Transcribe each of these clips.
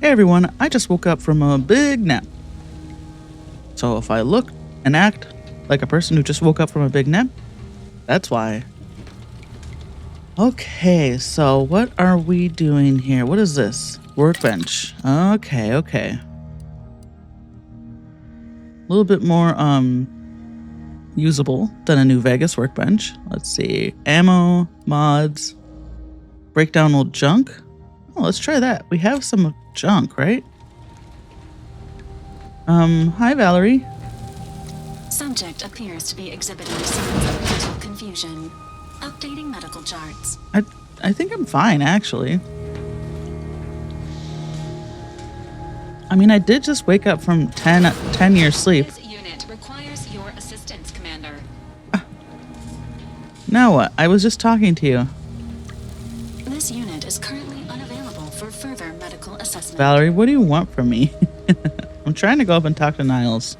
Hey everyone, I just woke up from a big nap. So if I look and act like a person who just woke up from a big nap, that's why. Okay, so what are we doing here? What is this? Workbench. Okay. A little bit more usable than a New Vegas workbench. Let's see. Ammo, mods, break down old junk. Oh, let's try that. We have some junk, right? Hi Valerie. Subject appears to be exhibiting signs of mental confusion. Updating medical charts. I think I'm fine, actually. I mean, I did just wake up from 10 years sleep. This unit requires your assistance, Commander. Now what? I was just talking to you. This unit is currently unavailable for further medical assessment. Valerie, what do you want from me? I'm trying to go up and talk to Niles.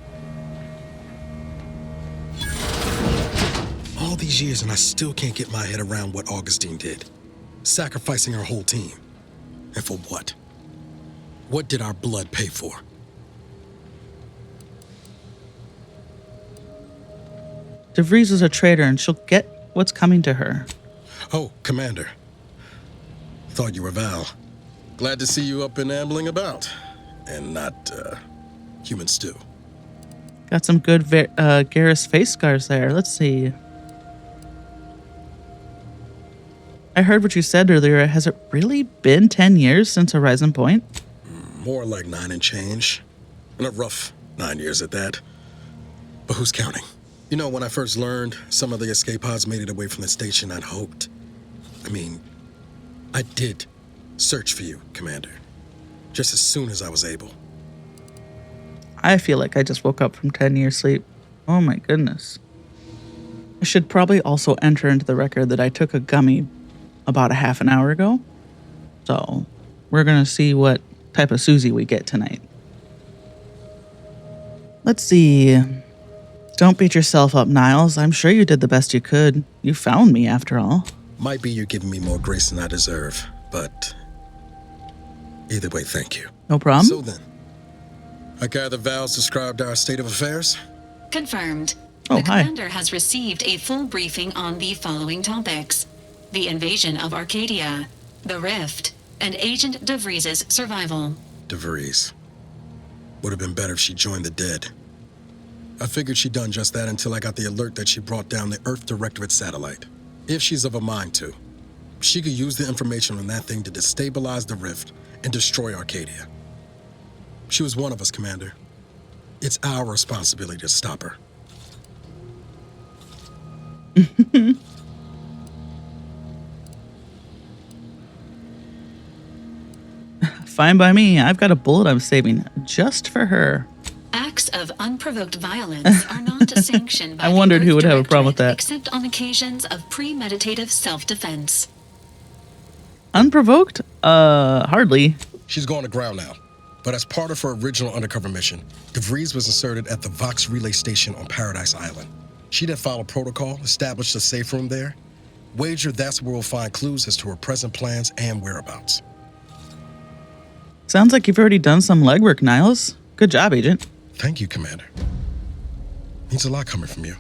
All these years and I still can't get my head around what Augustine did. Sacrificing our whole team. And for what? What did our blood pay for? DeVries is a traitor and she'll get what's coming to her. Oh, Commander. Thought you were Val. Glad to see you up and ambling about. And not, human stew. Got some good Garrus face scars there. Let's see. I heard what you said earlier. Has it really been 10 years since Horizon Point? More like 9 and change. And a rough 9 years at that. But who's counting? You know, when I first learned some of the escape pods made it away from the station, I'd hoped. I did search for you, Commander. Just as soon as I was able. I feel like I just woke up from 10 years sleep. Oh my goodness. I should probably also enter into the record that I took a gummy about a half an hour ago. So we're going to see what type of Susie we get tonight. Let's see. Don't beat yourself up, Niles. I'm sure you did the best you could. You found me, after all. Might be you're giving me more grace than I deserve, but either way, thank you. No problem. So then, I gather Val's described our state of affairs? Confirmed. Oh, the hi. Commander has received a full briefing on the following topics: the invasion of Arcadia, the Rift, and Agent DeVries' survival. DeVries. Would have been better if she joined the dead. I figured she'd done just that until I got the alert that she brought down the Earth Directorate satellite. If she's of a mind to, she could use the information on that thing to destabilize the Rift and destroy Arcadia. She was one of us, Commander. It's our responsibility to stop her. Fine by me. I've got a bullet I'm saving just for her. Acts of unprovoked violence are not sanctioned by I the wondered who Earth would have a problem with Directorate, that. except on occasions of premeditative self-defense. Unprovoked? Hardly. She's going to ground now. But as part of her original undercover mission, DeVries was inserted at the Vox Relay Station on Paradise Island. She then followed protocol, established a safe room there. Wager that's where we'll find clues as to her present plans and whereabouts. Sounds like you've already done some legwork, Niles. Good job, Agent. Thank you, Commander. Means a lot coming from you.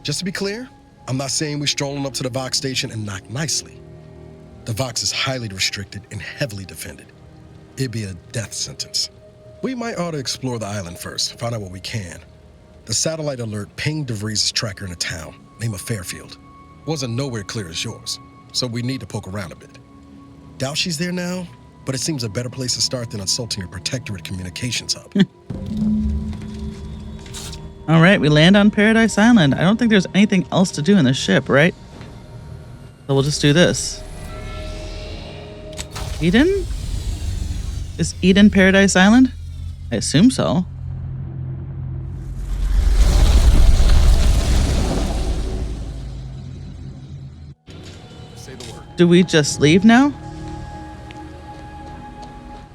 Just to be clear, I'm not saying we're strolling up to the Vox station and knock nicely. The Vox is highly restricted and heavily defended. It'd be a death sentence. We might ought to explore the island first, find out what we can. The satellite alert pinged DeVries' tracker in a town, name of Fairfield. Wasn't nowhere clear as yours, so we need to poke around a bit. Doubt she's there now, but it seems a better place to start than insulting your Protectorate communications hub. All right, we land on Paradise Island. I don't think there's anything else to do in this ship, right? So we'll just do this. Eden? Is Eden Paradise Island? I assume so. Say the word. Do we just leave now?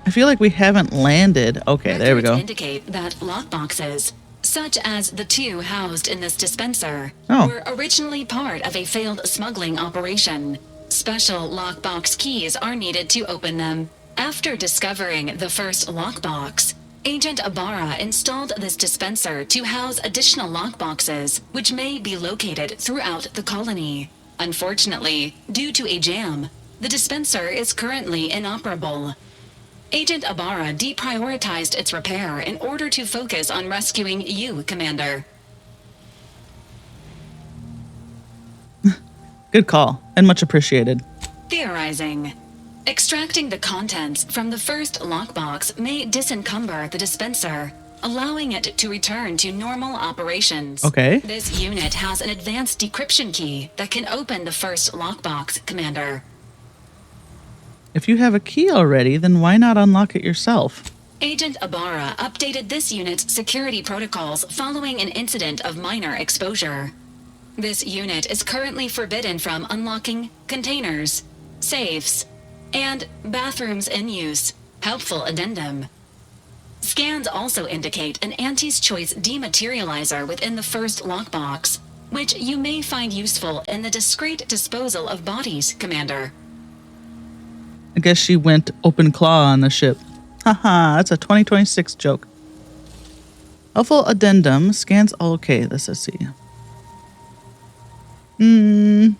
I feel like we haven't landed. Okay, there we Records go. indicate that lockboxes, such as the two housed in this dispenser, Oh. were originally part of a failed smuggling operation. Special lockbox keys are needed to open them. After discovering the first lockbox, Agent Ibarra installed this dispenser to house additional lockboxes, which may be located throughout the colony. Unfortunately, due to a jam, the dispenser is currently inoperable. Agent Ibarra deprioritized its repair in order to focus on rescuing you, Commander. Good call, and much appreciated. Theorizing. Extracting the contents from the first lockbox may disencumber the dispenser, allowing it to return to normal operations. Okay. This unit has an advanced decryption key that can open the first lockbox, Commander. If you have a key already, then why not unlock it yourself? Agent Ibarra updated this unit's security protocols following an incident of minor exposure. This unit is currently forbidden from unlocking containers, safes, and bathrooms in use. Helpful addendum. Scans also indicate an Auntie's Choice dematerializer within the first lockbox, which you may find useful in the discreet disposal of bodies, Commander. I guess she went open claw on the ship. Haha, that's a 2026 joke. Helpful addendum. Scans all okay. Let's see. You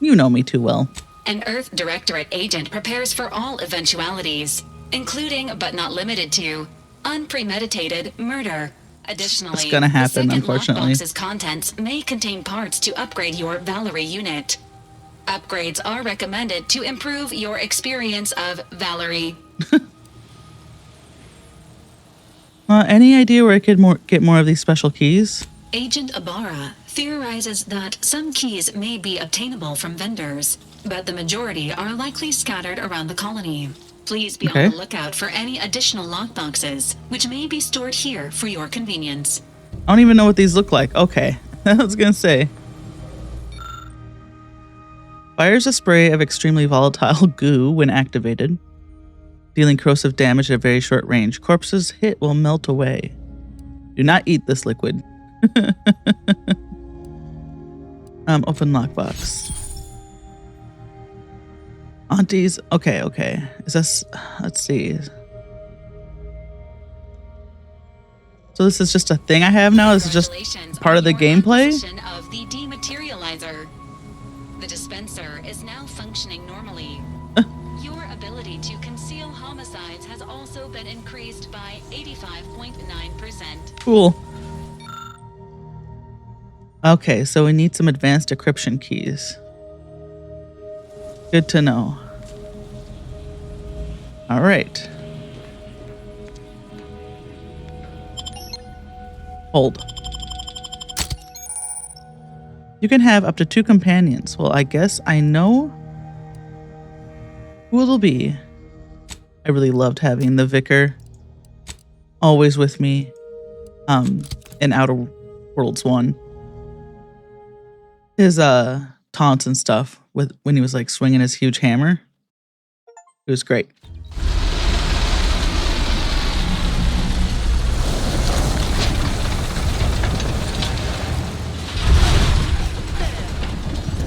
know me too well. An Earth Directorate agent prepares for all eventualities, including but not limited to unpremeditated murder. Additionally, It's gonna happen, the second unfortunately. lockbox's contents may contain parts to upgrade your Valerie unit. Upgrades are recommended to improve your experience of Valerie. Any idea where I could get more of these special keys? Agent Ibarra theorizes that some keys may be obtainable from vendors, but the majority are likely scattered around the colony. Please be Okay. on the lookout for any additional lockboxes, which may be stored here for your convenience. I don't even know what these look like. Okay, I was gonna say. Fires a spray of extremely volatile goo when activated, dealing corrosive damage at a very short range. Corpses hit will melt away. Do not eat this liquid. Open lockbox. Aunties. Okay. Is this? Let's see. So this is just a thing I have now. This is just Congratulations part on of the your gameplay. acquisition of the dematerializer. The dispenser is now functioning normally. Your ability to conceal homicides has also been increased by 85.9%. Cool. Okay, so we need some advanced decryption keys. Good to know. All right. Hold. You can have up to 2 companions. Well, I guess I know who it'll be. I really loved having the vicar always with me in Outer Worlds 1. His taunts and stuff with when he was like swinging his huge hammer. It was great.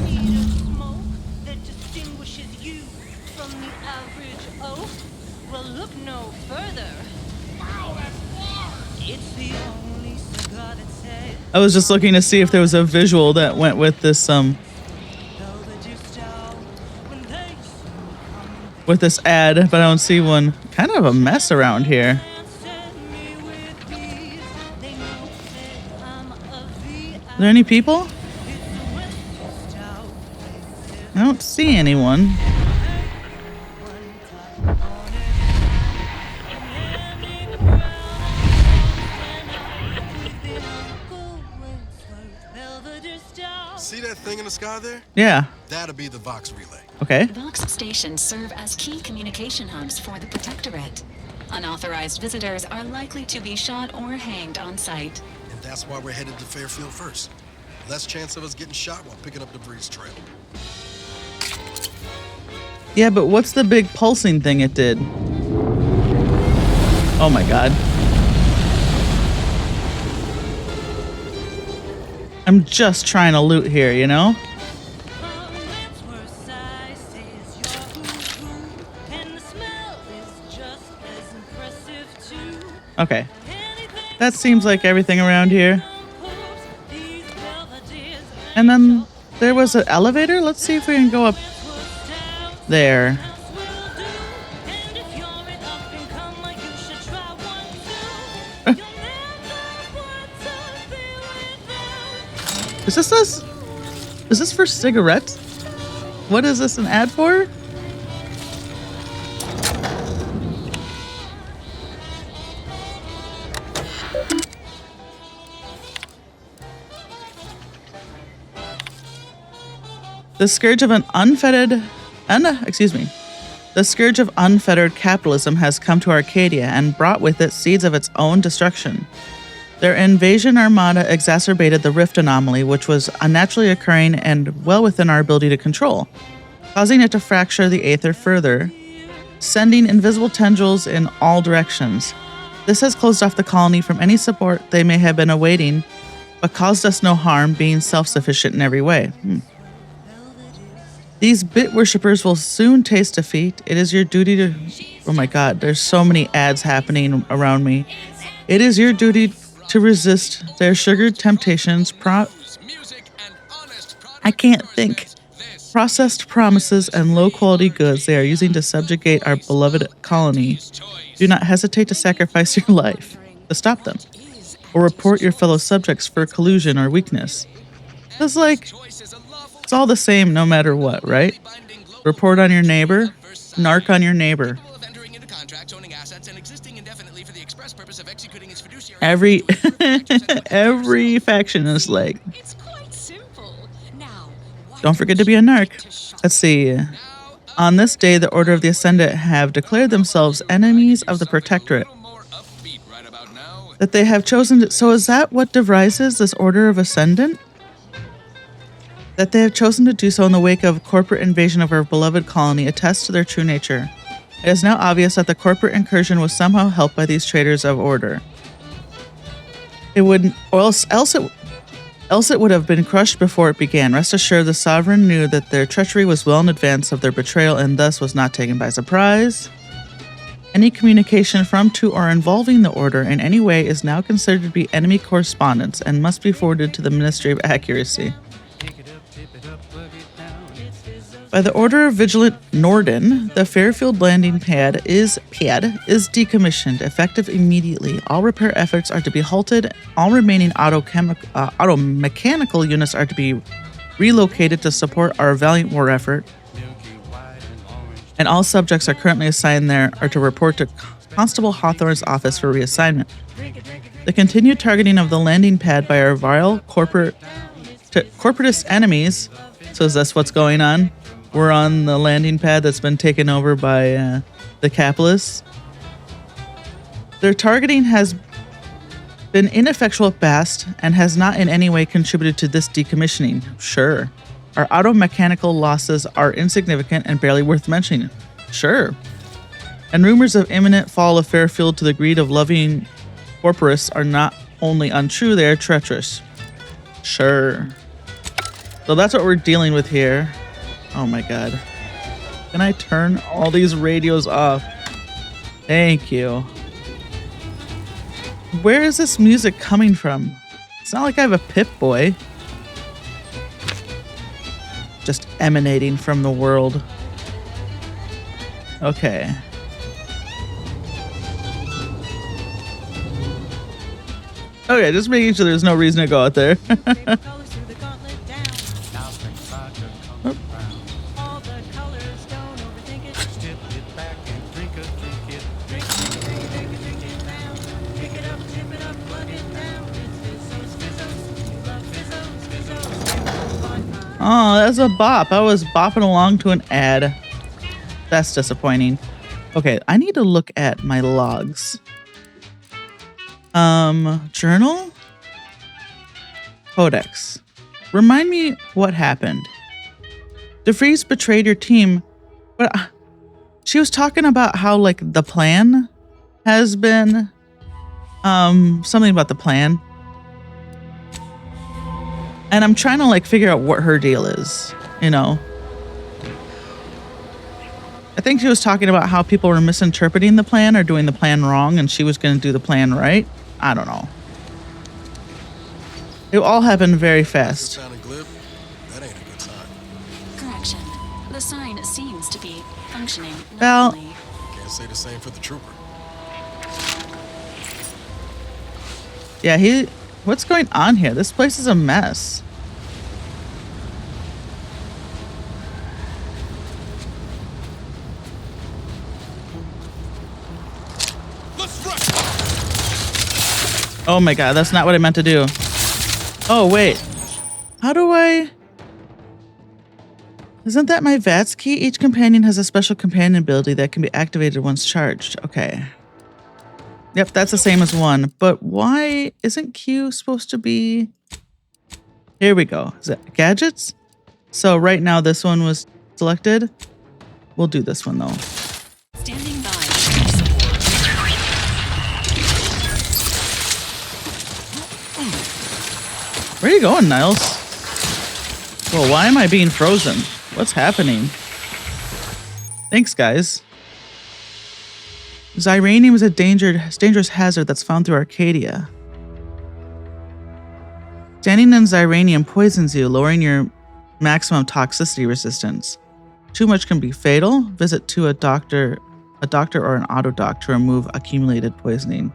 Need a smoke that distinguishes you from the average oak? Well, look no further. It's the only cigar that says I was just looking to see if there was a visual that went with this with this ad, but I don't see one. Kind of a mess around here. Are there any people? I don't see anyone. See that thing in the sky there? Yeah. That'll be the Vox relay. Okay. Vox stations serve as key communication hubs for the Protectorate. Unauthorized visitors are likely to be shot or hanged on site. And that's why we're headed to Fairfield first. Less chance of us getting shot while picking up the Breeze Trail. Yeah, but what's the big pulsing thing it did? Oh my god. I'm just trying to loot here, you know? Okay. That seems like everything around here. And then there was an elevator. Let's see if we can go up there. Is this for cigarettes? What is this an ad for? The scourge of The scourge of unfettered capitalism has come to Arcadia and brought with it seeds of its own destruction. Their invasion armada exacerbated the rift anomaly, which was unnaturally occurring and well within our ability to control, causing it to fracture the aether further, sending invisible tendrils in all directions. This has closed off the colony from any support they may have been awaiting, but caused us no harm, being self-sufficient in every way. These bit worshippers will soon taste defeat. It is your duty to... Oh my god, there's so many ads happening around me. It is your duty to resist their sugared temptations, I can't think. Processed promises and low-quality goods they are using to subjugate our beloved colony. Do not hesitate to sacrifice your life to stop them, or report your fellow subjects for collusion or weakness. It's like, it's all the same no matter what, right? Report on your neighbor, narc on your neighbor. Every faction is like, don't forget to be a narc. Let's see. On this day, the Order of the Ascendant have declared themselves enemies of the Protectorate. That they have chosen. So is that what devises this Order of Ascendant? That they have chosen to do so in the wake of corporate invasion of our beloved colony attests to their true nature. It is now obvious that the corporate incursion was somehow helped by these traitors of order. It would, or else it would have been crushed before it began. Rest assured, the sovereign knew that their treachery was well in advance of their betrayal and thus was not taken by surprise. Any communication from, to, or involving the order in any way is now considered to be enemy correspondence and must be forwarded to the Ministry of Accuracy. By the order of Vigilant Norden, the Fairfield landing pad is decommissioned, effective immediately. All repair efforts are to be halted. All remaining auto-mechanical units are to be relocated to support our valiant war effort. And all subjects are currently assigned there are to report to Constable Hawthorne's office for reassignment. The continued targeting of the landing pad by our vile corporatist enemies. So is this what's going on? We're on the landing pad that's been taken over by the capitalists. Their targeting has been ineffectual at best and has not in any way contributed to this decommissioning. Sure. Our auto-mechanical losses are insignificant and barely worth mentioning. Sure. And rumors of imminent fall of Fairfield to the greed of loving corporatists are not only untrue, they are treacherous. Sure. So that's what we're dealing with here. Oh my god. Can I turn all these radios off? Thank you. Where is this music coming from? It's not like I have a Pip-Boy. Just emanating from the world. Okay. Okay, just making sure there's no reason to go out there. Oh, that's a bop. I was bopping along to an ad. That's disappointing. Okay, I need to look at my logs. Journal? Codex. Remind me what happened. DeFreeze betrayed your team, but she was talking about how, like, the plan has been, something about the plan. And I'm trying to, like, figure out what her deal is, you know? I think she was talking about how people were misinterpreting the plan or doing the plan wrong, and she was going to do the plan right. I don't know. It all happened very fast. Sounding glib? That ain't a good sign. Correction. The sign seems to be functioning Well- normally. Can't say the same for the trooper. Yeah, what's going on here? This place is a mess. Let's rush! Oh my god, that's not what I meant to do. Oh, wait. How do I... Isn't that my VATS key? Each companion has a special companion ability that can be activated once charged. Okay. Yep, that's the same as 1. But why isn't Q supposed to be... Here we go. Is it gadgets? So right now this one was selected. We'll do this one though. Standing by. Where are you going, Niles? Well, why am I being frozen? What's happening? Thanks, guys. Xyranium is a dangerous hazard that's found through Arcadia. Standing in xyranium poisons you, lowering your maximum toxicity resistance. Too much can be fatal. Visit to a doctor or an autodoc to remove accumulated poisoning.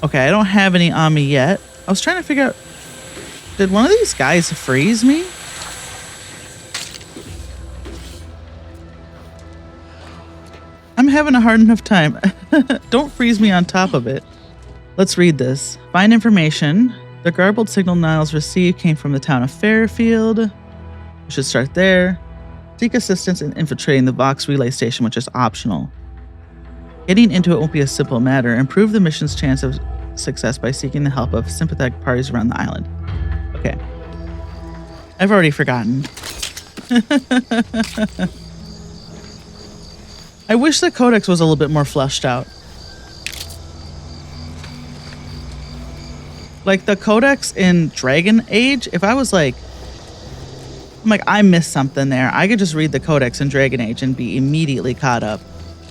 Okay, I don't have any on me yet. I was trying to figure out, did one of these guys freeze me? I'm having a hard enough time. Don't freeze me on top of it. Let's read this. Find information. The garbled signal Niles received came from the town of Fairfield. We should start there. Seek assistance in infiltrating the Vox relay station, which is optional. Getting into it won't be a simple matter. Improve the mission's chance of success by seeking the help of sympathetic parties around the island. Okay. I've already forgotten. I wish the codex was a little bit more fleshed out. Like the codex in Dragon Age, if I was like, I missed something there, I could just read the codex in Dragon Age and be immediately caught up.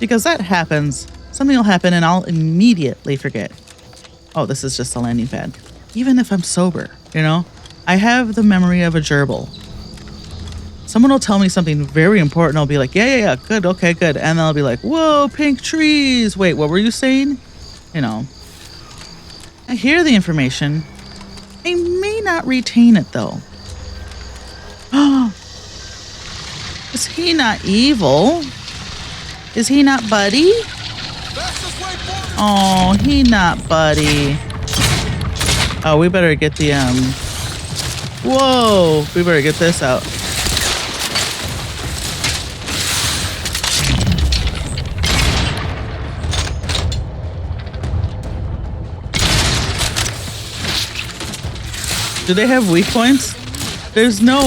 Because that happens, something will happen and I'll immediately forget. Oh, this is just a landing pad. Even if I'm sober, you know? I have the memory of a gerbil. Someone will tell me something very important. I'll be like, yeah, good, okay, good. And then I'll be like, whoa, pink trees. Wait, what were you saying? You know, I hear the information. I may not retain it, though. Is he not evil? Is he not Buddy? Oh, he not Buddy. Oh, we better get the, Whoa, we better get this out. Do they have weak points? There's no,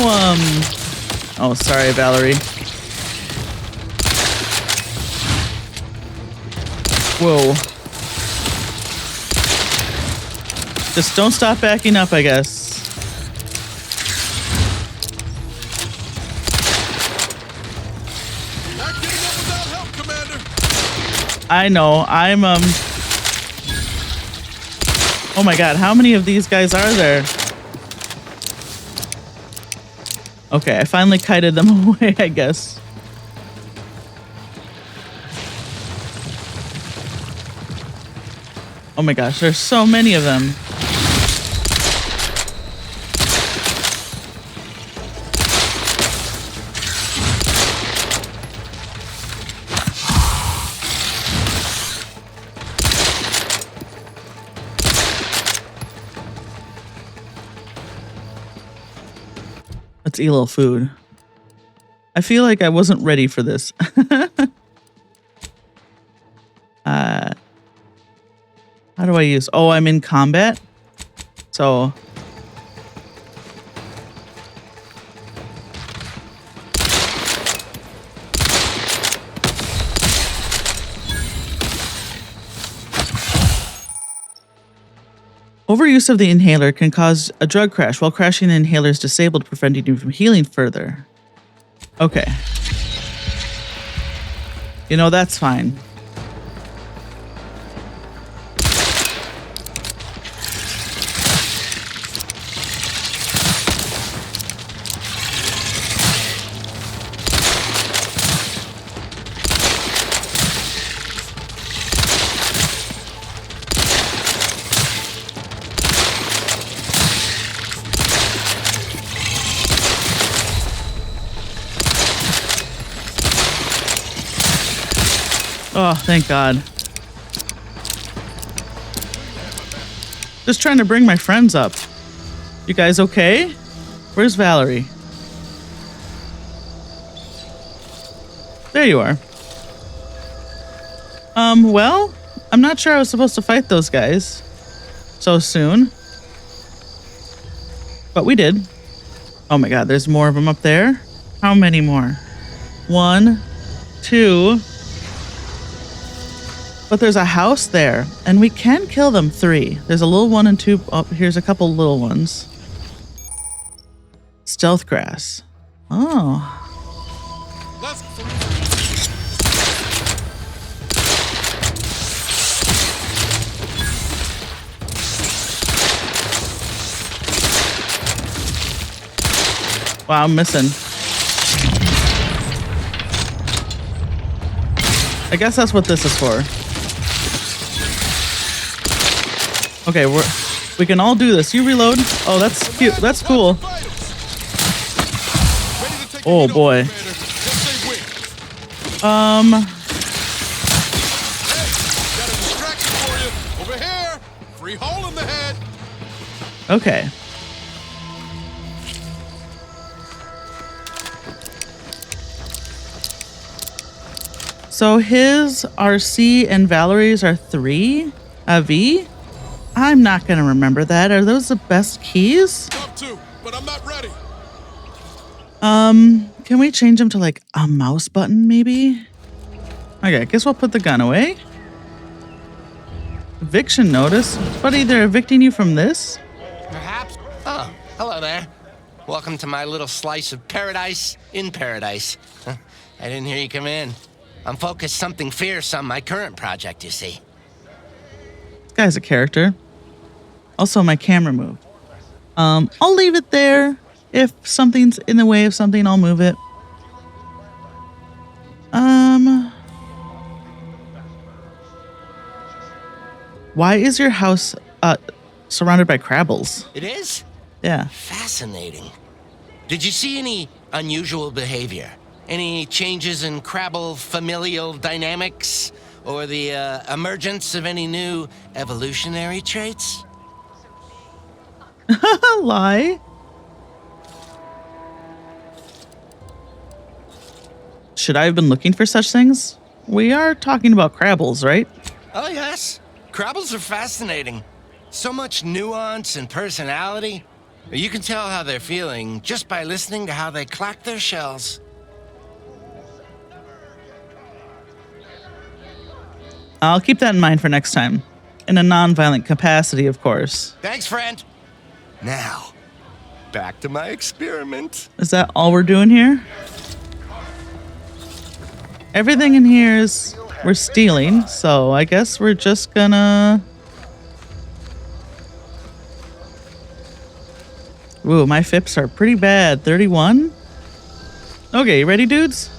Oh, sorry, Valerie. Whoa. Just don't stop backing up, I guess. Not getting up without help, Commander. I know, I'm, Oh my god, how many of these guys are there? Okay, I finally kited them away, I guess. Oh my gosh, there's so many of them. Let's eat a little food. I feel like I wasn't ready for this. How do I use? Oh, I'm in combat. So. Overuse of the inhaler can cause a drug crash. While crashing, the inhaler is disabled, preventing you from healing further. Okay. You know, that's fine. Oh, thank God. Just trying to bring my friends up. You guys okay? Where's Valerie? There you are. Well, I'm not sure I was supposed to fight those guys so soon. But we did. Oh my God, there's more of them up there. How many more? 1, 2... But there's a house there, and we can kill them. 3. There's a little one and 2. Oh, here's a couple little ones. Stealth grass. Oh. Wow, I'm missing. I guess that's what this is for. Okay, we can all do this. You reload. Oh, that's cute. That's cool. Oh boy. Okay. So his are C and Valerie's are 3? A V? I'm not gonna remember that. Are those the best keys? Up to, but I'm not ready. Can we change them to like a mouse button maybe? Okay, I guess we'll put the gun away. Eviction notice? Buddy, they're evicting you from this? Perhaps. Oh, hello there. Welcome to my little slice of paradise in paradise. Huh, I didn't hear you come in. I'm focused something fierce on my current project, you see. This guy's a character. Also, my camera moved. I'll leave it there. If something's in the way of something, I'll move it. Why is your house surrounded by Crabbles? It is? Yeah. Fascinating. Did you see any unusual behavior? Any changes in Crabble familial dynamics? Or the emergence of any new evolutionary traits? Lie. Should I have been looking for such things? We are talking about Crabbles, right? Oh, yes. Crabbles are fascinating. So much nuance and personality. You can tell how they're feeling just by listening to how they clack their shells. I'll keep that in mind for next time. In a non-violent capacity, of course. Thanks, friend. Now, back to my experiment. Is that all we're doing here? Everything in here is... we're stealing, so I guess we're just gonna... Ooh, my FIPS are pretty bad. 31? Okay, you ready, dudes?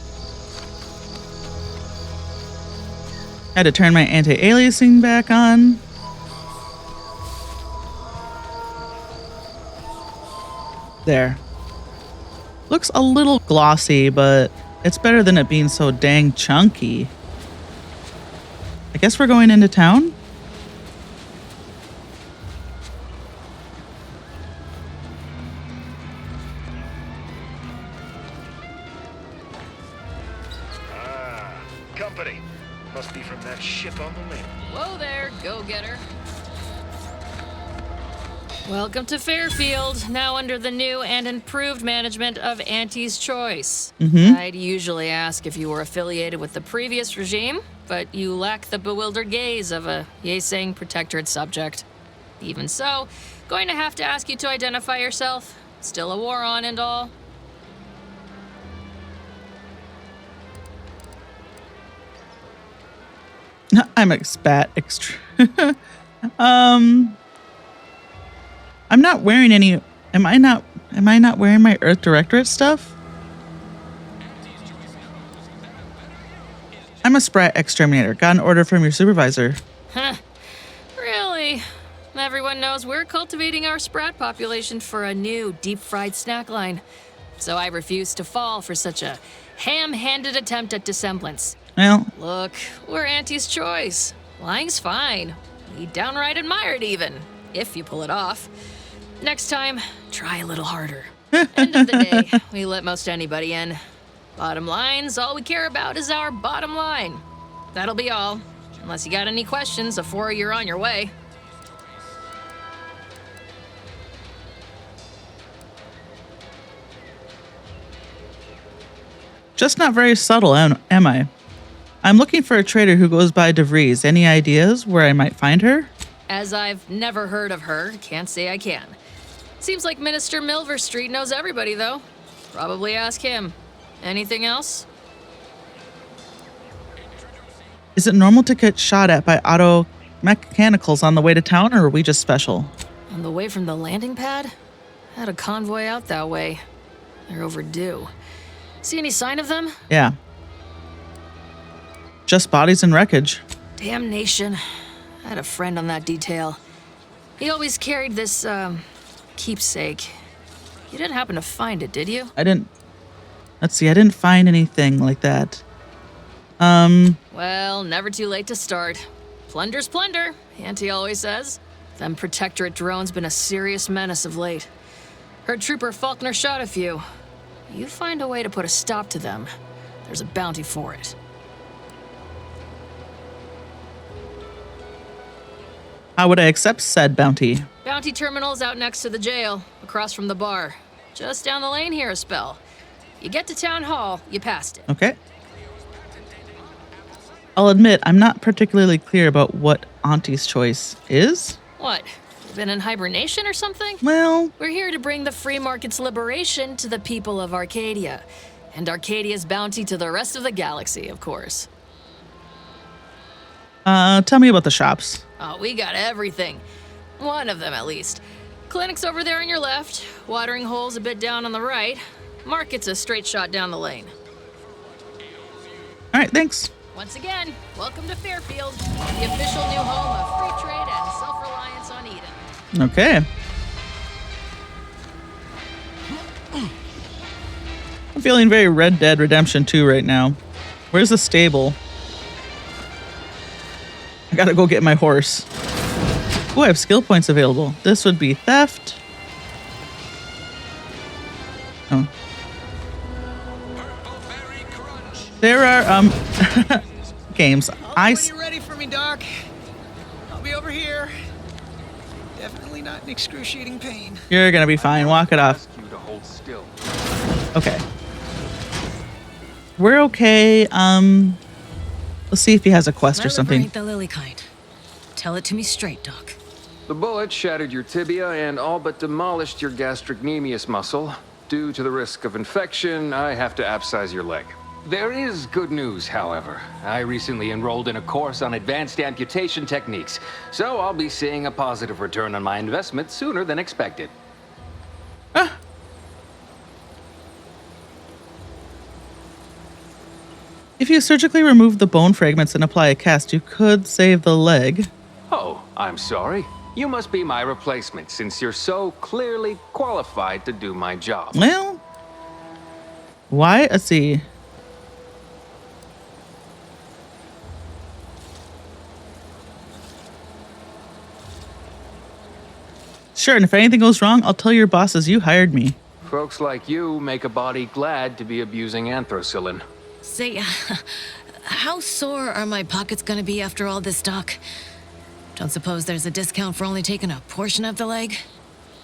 Had to turn my anti-aliasing back on. There. Looks a little glossy, but it's better than it being so dang chunky. I guess we're going into town? Company. Must be from that ship on the lake. Whoa there, go-getter. Welcome to Fairfield, now under the new and improved management of Auntie's Choice. I'd usually ask if you were affiliated with the previous regime, but you lack the bewildered gaze of a yay-saying protectorate subject. Even so, going to have to ask you to identify yourself. Still a war on and all. I'm a spat extra. I'm not wearing any. Am I not wearing my Earth Directorate stuff? I'm a Sprat exterminator. Got an order from your supervisor. Huh. Really? Everyone knows we're cultivating our sprat population for a new deep-fried snack line. So I refuse to fall for such a ham-handed attempt at dissemblance. Well, Look, we're Auntie's choice. Lying's fine. We downright admire it even, if you pull it off. Next time, try a little harder. End of the day, we let most anybody in. Bottom line's all we care about is our bottom line. That'll be all. Unless you got any questions before you're on your way. just not very subtle, am I? I'm looking for a trader who goes by DeVries. Any ideas where I might find her? As I've never heard of her, can't say I can. Seems like Minister Milver Street knows everybody, though. Probably ask him. Anything else? Is it normal to get shot at by auto mechanicals on the way to town, or are we just special? On the way from the landing pad? Had a convoy out that way. They're overdue. See any sign of them? Yeah. Just bodies and wreckage. Damnation. I had a friend on that detail. He always carried this, keepsake. You didn't happen to find it, did you? Let's see, I didn't find anything like that. Well, never too late to start. Plunder's plunder, Auntie always says. Them Protectorate drones been a serious menace of late. Heard Trooper Faulkner shot a few. You find a way to put a stop to them, there's a bounty for it. How would I accept said bounty? Bounty terminal's out next to the jail, across from the bar. Just down the lane here a spell. You get to Town Hall, you passed it. Okay. I'll admit, I'm not particularly clear about what Auntie's choice is. What? You been in hibernation or something? Well, We're here to bring the free market's liberation to the people of Arcadia. And Arcadia's bounty to the rest of the galaxy, of course. tell me about the shops. Oh, we got everything. One of them, at least. Clinic's over there on your left. Watering hole's a bit down on the right. Market's a straight shot down the lane. All right, thanks. Once again, welcome to Fairfield, the official new home of free trade and self-reliance on Eden. Okay. I'm feeling very Red Dead Redemption 2 right now. Where's the stable? I gotta go get my horse. Oh, I have skill points available. This would be theft. Oh. There are, games. When you're ready for me, Doc. I'll be over here. Definitely not in excruciating pain. You're gonna be fine. Walk it off. You to hold still. Okay. We're okay. Let's see if he has a quest or something. Ain't the lily kind. Tell it to me straight, Doc. The bullet shattered your tibia and all but demolished your gastrocnemius muscle. Due to the risk of infection, I have to abscise your leg. There is good news, however. I recently enrolled in a course on advanced amputation techniques, so I'll be seeing a positive return on my investment sooner than expected. If you surgically remove the bone fragments and apply a cast, you could save the leg. Oh, I'm sorry. You must be my replacement, since you're so clearly qualified to do my job. Well, why? Let's see. Sure, and if anything goes wrong, I'll tell your bosses you hired me. Folks like you make a body glad to be abusing anthracillin. Say, how sore are my pockets gonna be after all this, Doc? Don't suppose there's a discount for only taking a portion of the leg?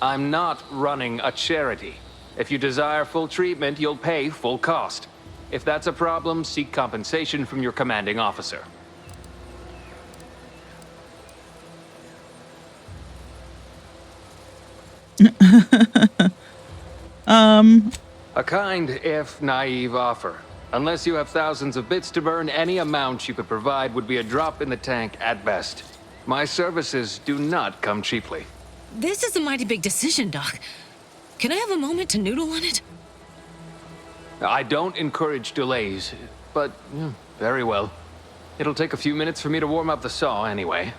I'm not running a charity. If you desire full treatment, you'll pay full cost. If that's a problem, seek compensation from your commanding officer. A kind, if naive offer. Unless you have thousands of bits to burn, any amount you could provide would be a drop in the tank at best. My services do not come cheaply. This is a mighty big decision, Doc. Can I have a moment to noodle on it? I don't encourage delays, but very well. It'll take a few minutes for me to warm up the saw anyway.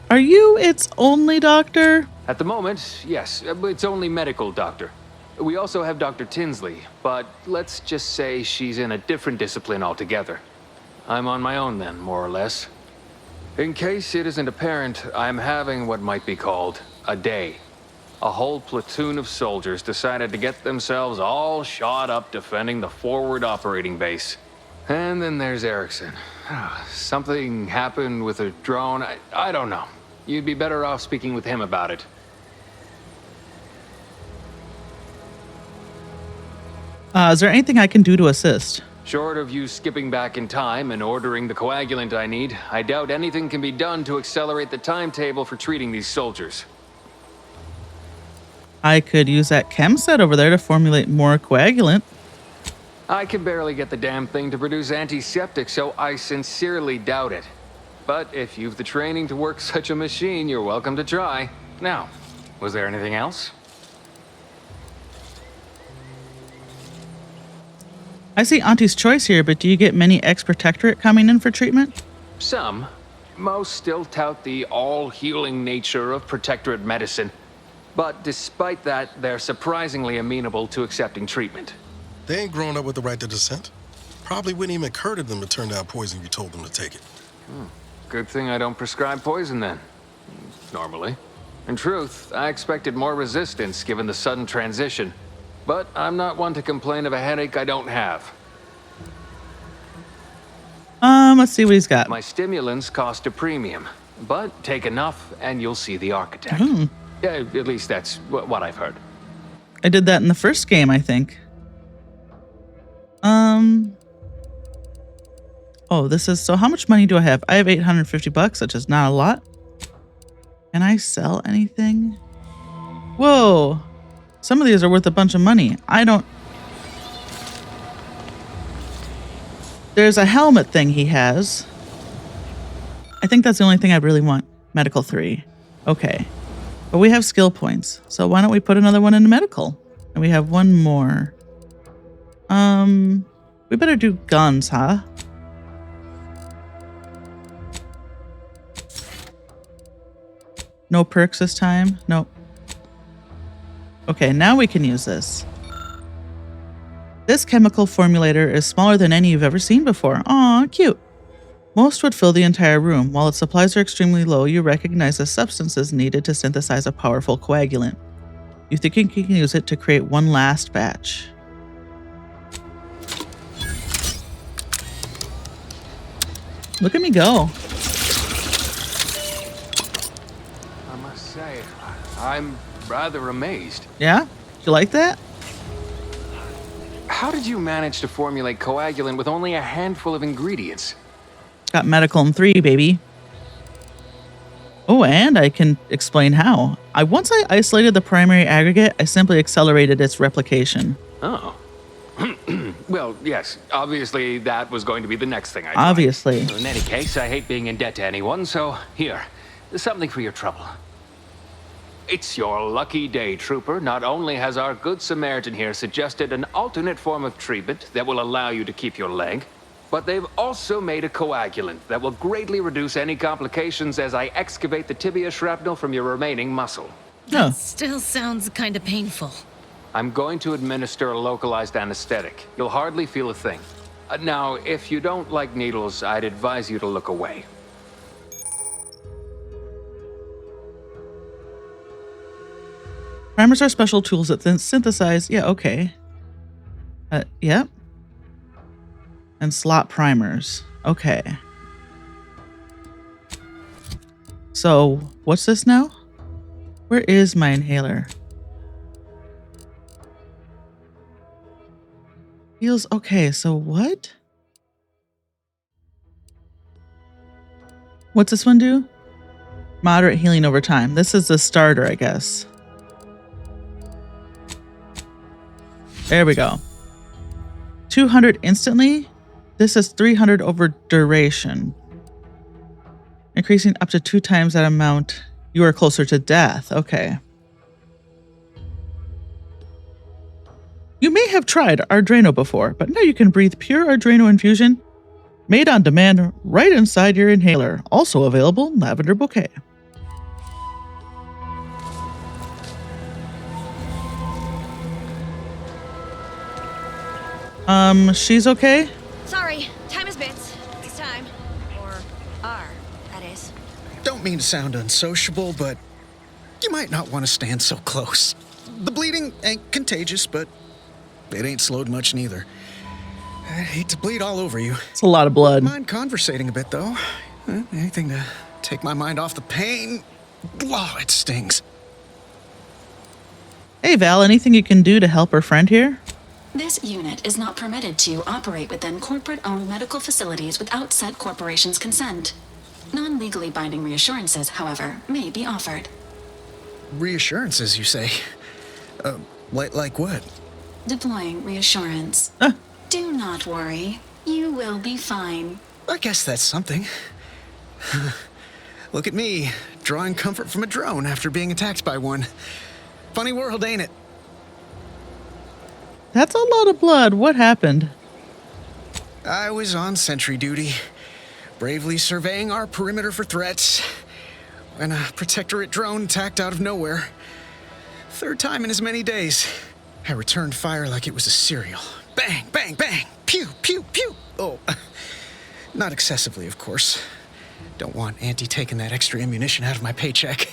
Are you its only doctor? At the moment, yes, it's only medical doctor. We also have Dr. Tinsley, but let's just say she's in a different discipline altogether. I'm on my own then, more or less. In case it isn't apparent, I'm having what might be called a day. A whole platoon of soldiers decided to get themselves all shot up defending the forward operating base. And then there's Erickson. Something happened with a drone. I don't know. You'd be better off speaking with him about it. Is there anything I can do to assist? Short of you skipping back in time and ordering the coagulant I need, I doubt anything can be done to accelerate the timetable for treating these soldiers. I could use that chem set over there to formulate more coagulant. I can barely get the damn thing to produce antiseptic, so I sincerely doubt it. But if you've the training to work such a machine, you're welcome to try. Now, was there anything else? I see Auntie's Choice here, but do you get many ex-protectorate coming in for treatment? Some. Most still tout the all-healing nature of protectorate medicine. But despite that, they're surprisingly amenable to accepting treatment. They ain't grown up with the right to dissent. Probably wouldn't even occur to them to turn down poison you told them to take it. Good thing I don't prescribe poison then. Normally. In truth, I expected more resistance given the sudden transition. But I'm not one to complain of a headache I don't have. Let's see what he's got. My stimulants cost a premium. But take enough and you'll see the architect. Yeah, at least that's what I've heard. I did that in the first game, I think. Oh, this is, so how much money do I have? I have $850, which is not a lot. Can I sell anything? Whoa. Some of these are worth a bunch of money. There's a helmet thing he has. I think that's the only thing I really want. Medical 3. Okay. But we have skill points. So why don't we put another one into medical? And we have one more. We better do guns, huh? No perks this time? Nope. Okay, now we can use this. This chemical formulator is smaller than any you've ever seen before. Aw, cute. Most would fill the entire room. While its supplies are extremely low, you recognize the substances needed to synthesize a powerful coagulant. You think you can use it to create one last batch. Look at me go. I must say, I'm rather amazed. Yeah? You like that? How did you manage to formulate coagulant with only a handful of ingredients? Got medical in 3, baby. Oh, and I can explain how. Once I isolated the primary aggregate, I simply accelerated its replication. Oh. Well, yes. Obviously, that was going to be the next thing I tried. Obviously. In any case, I hate being in debt to anyone, so here. Something for your trouble. It's your lucky day, Trooper. Not only has our good Samaritan here suggested an alternate form of treatment that will allow you to keep your leg, but they've also made a coagulant that will greatly reduce any complications as I excavate the tibia shrapnel from your remaining muscle. Oh. Still sounds kind of painful. I'm going to administer a localized anesthetic. You'll hardly feel a thing. Now, if you don't like needles, I'd advise you to look away. Primers are special tools that synthesize. Yeah, okay. Yep. And slot primers. Okay. So, what's this now? Where is my inhaler? Feels okay, so what? What's this one do? Moderate healing over time. This is the starter, I guess. There we go. 200 instantly. This is 300 over duration. Increasing up to 2 times that amount. You are closer to death. Okay. You may have tried Ardreno before, but now you can breathe pure Ardreno infusion made on demand right inside your inhaler. Also available, Lavender Bouquet. She's okay? Sorry, time is bits. It's time. Or are, that is. Don't mean to sound unsociable, but you might not want to stand so close. The bleeding ain't contagious, but it ain't slowed much neither. I hate to bleed all over you. It's a lot of blood. Mind conversating a bit, though. Anything to take my mind off the pain. Oh, it stings. Hey, Val, anything you can do to help our friend here? This unit is not permitted to operate within corporate-owned medical facilities without said corporation's consent. Non-legally binding reassurances, however, may be offered. Reassurances, you say? Like what? Deploying reassurance. Do not worry. You will be fine. I guess that's something. Look at me, drawing comfort from a drone after being attacked by one. Funny world, ain't it? That's a lot of blood. What happened? I was on sentry duty, bravely surveying our perimeter for threats, when a Protectorate drone attacked out of nowhere. Third time in as many days. I returned fire like it was a cereal. Bang, bang, bang! Pew, pew, pew! Oh, not excessively, of course. Don't want Auntie taking that extra ammunition out of my paycheck.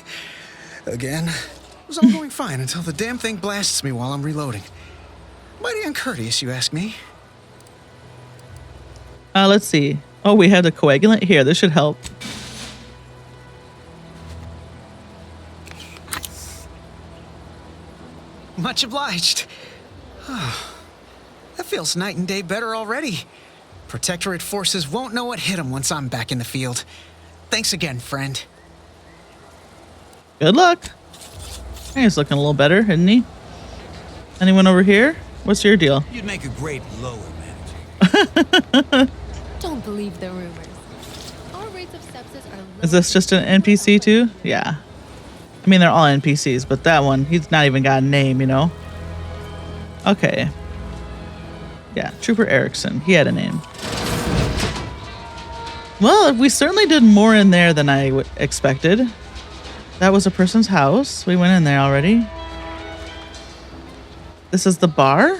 Again, it was all going fine until the damn thing blasts me while I'm reloading. Mighty uncourteous, you ask me. Let's see. Oh, we had a coagulant here. This should help. Much obliged. That feels night and day better already. Protectorate forces won't know what hit them once I'm back in the field. Thanks again, friend. Good luck. He's looking a little better, isn't he? Anyone over here? What's your deal? You'd make a great lower manager. Don't believe the rumors. Our rates of sepsis are low. Is this just an NPC too? Yeah. I mean, they're all NPCs, but that one, he's not even got a name, you know? Okay. Yeah, Trooper Erickson. He had a name. Well, we certainly did more in there than I expected. That was a person's house. We went in there already. This is the bar?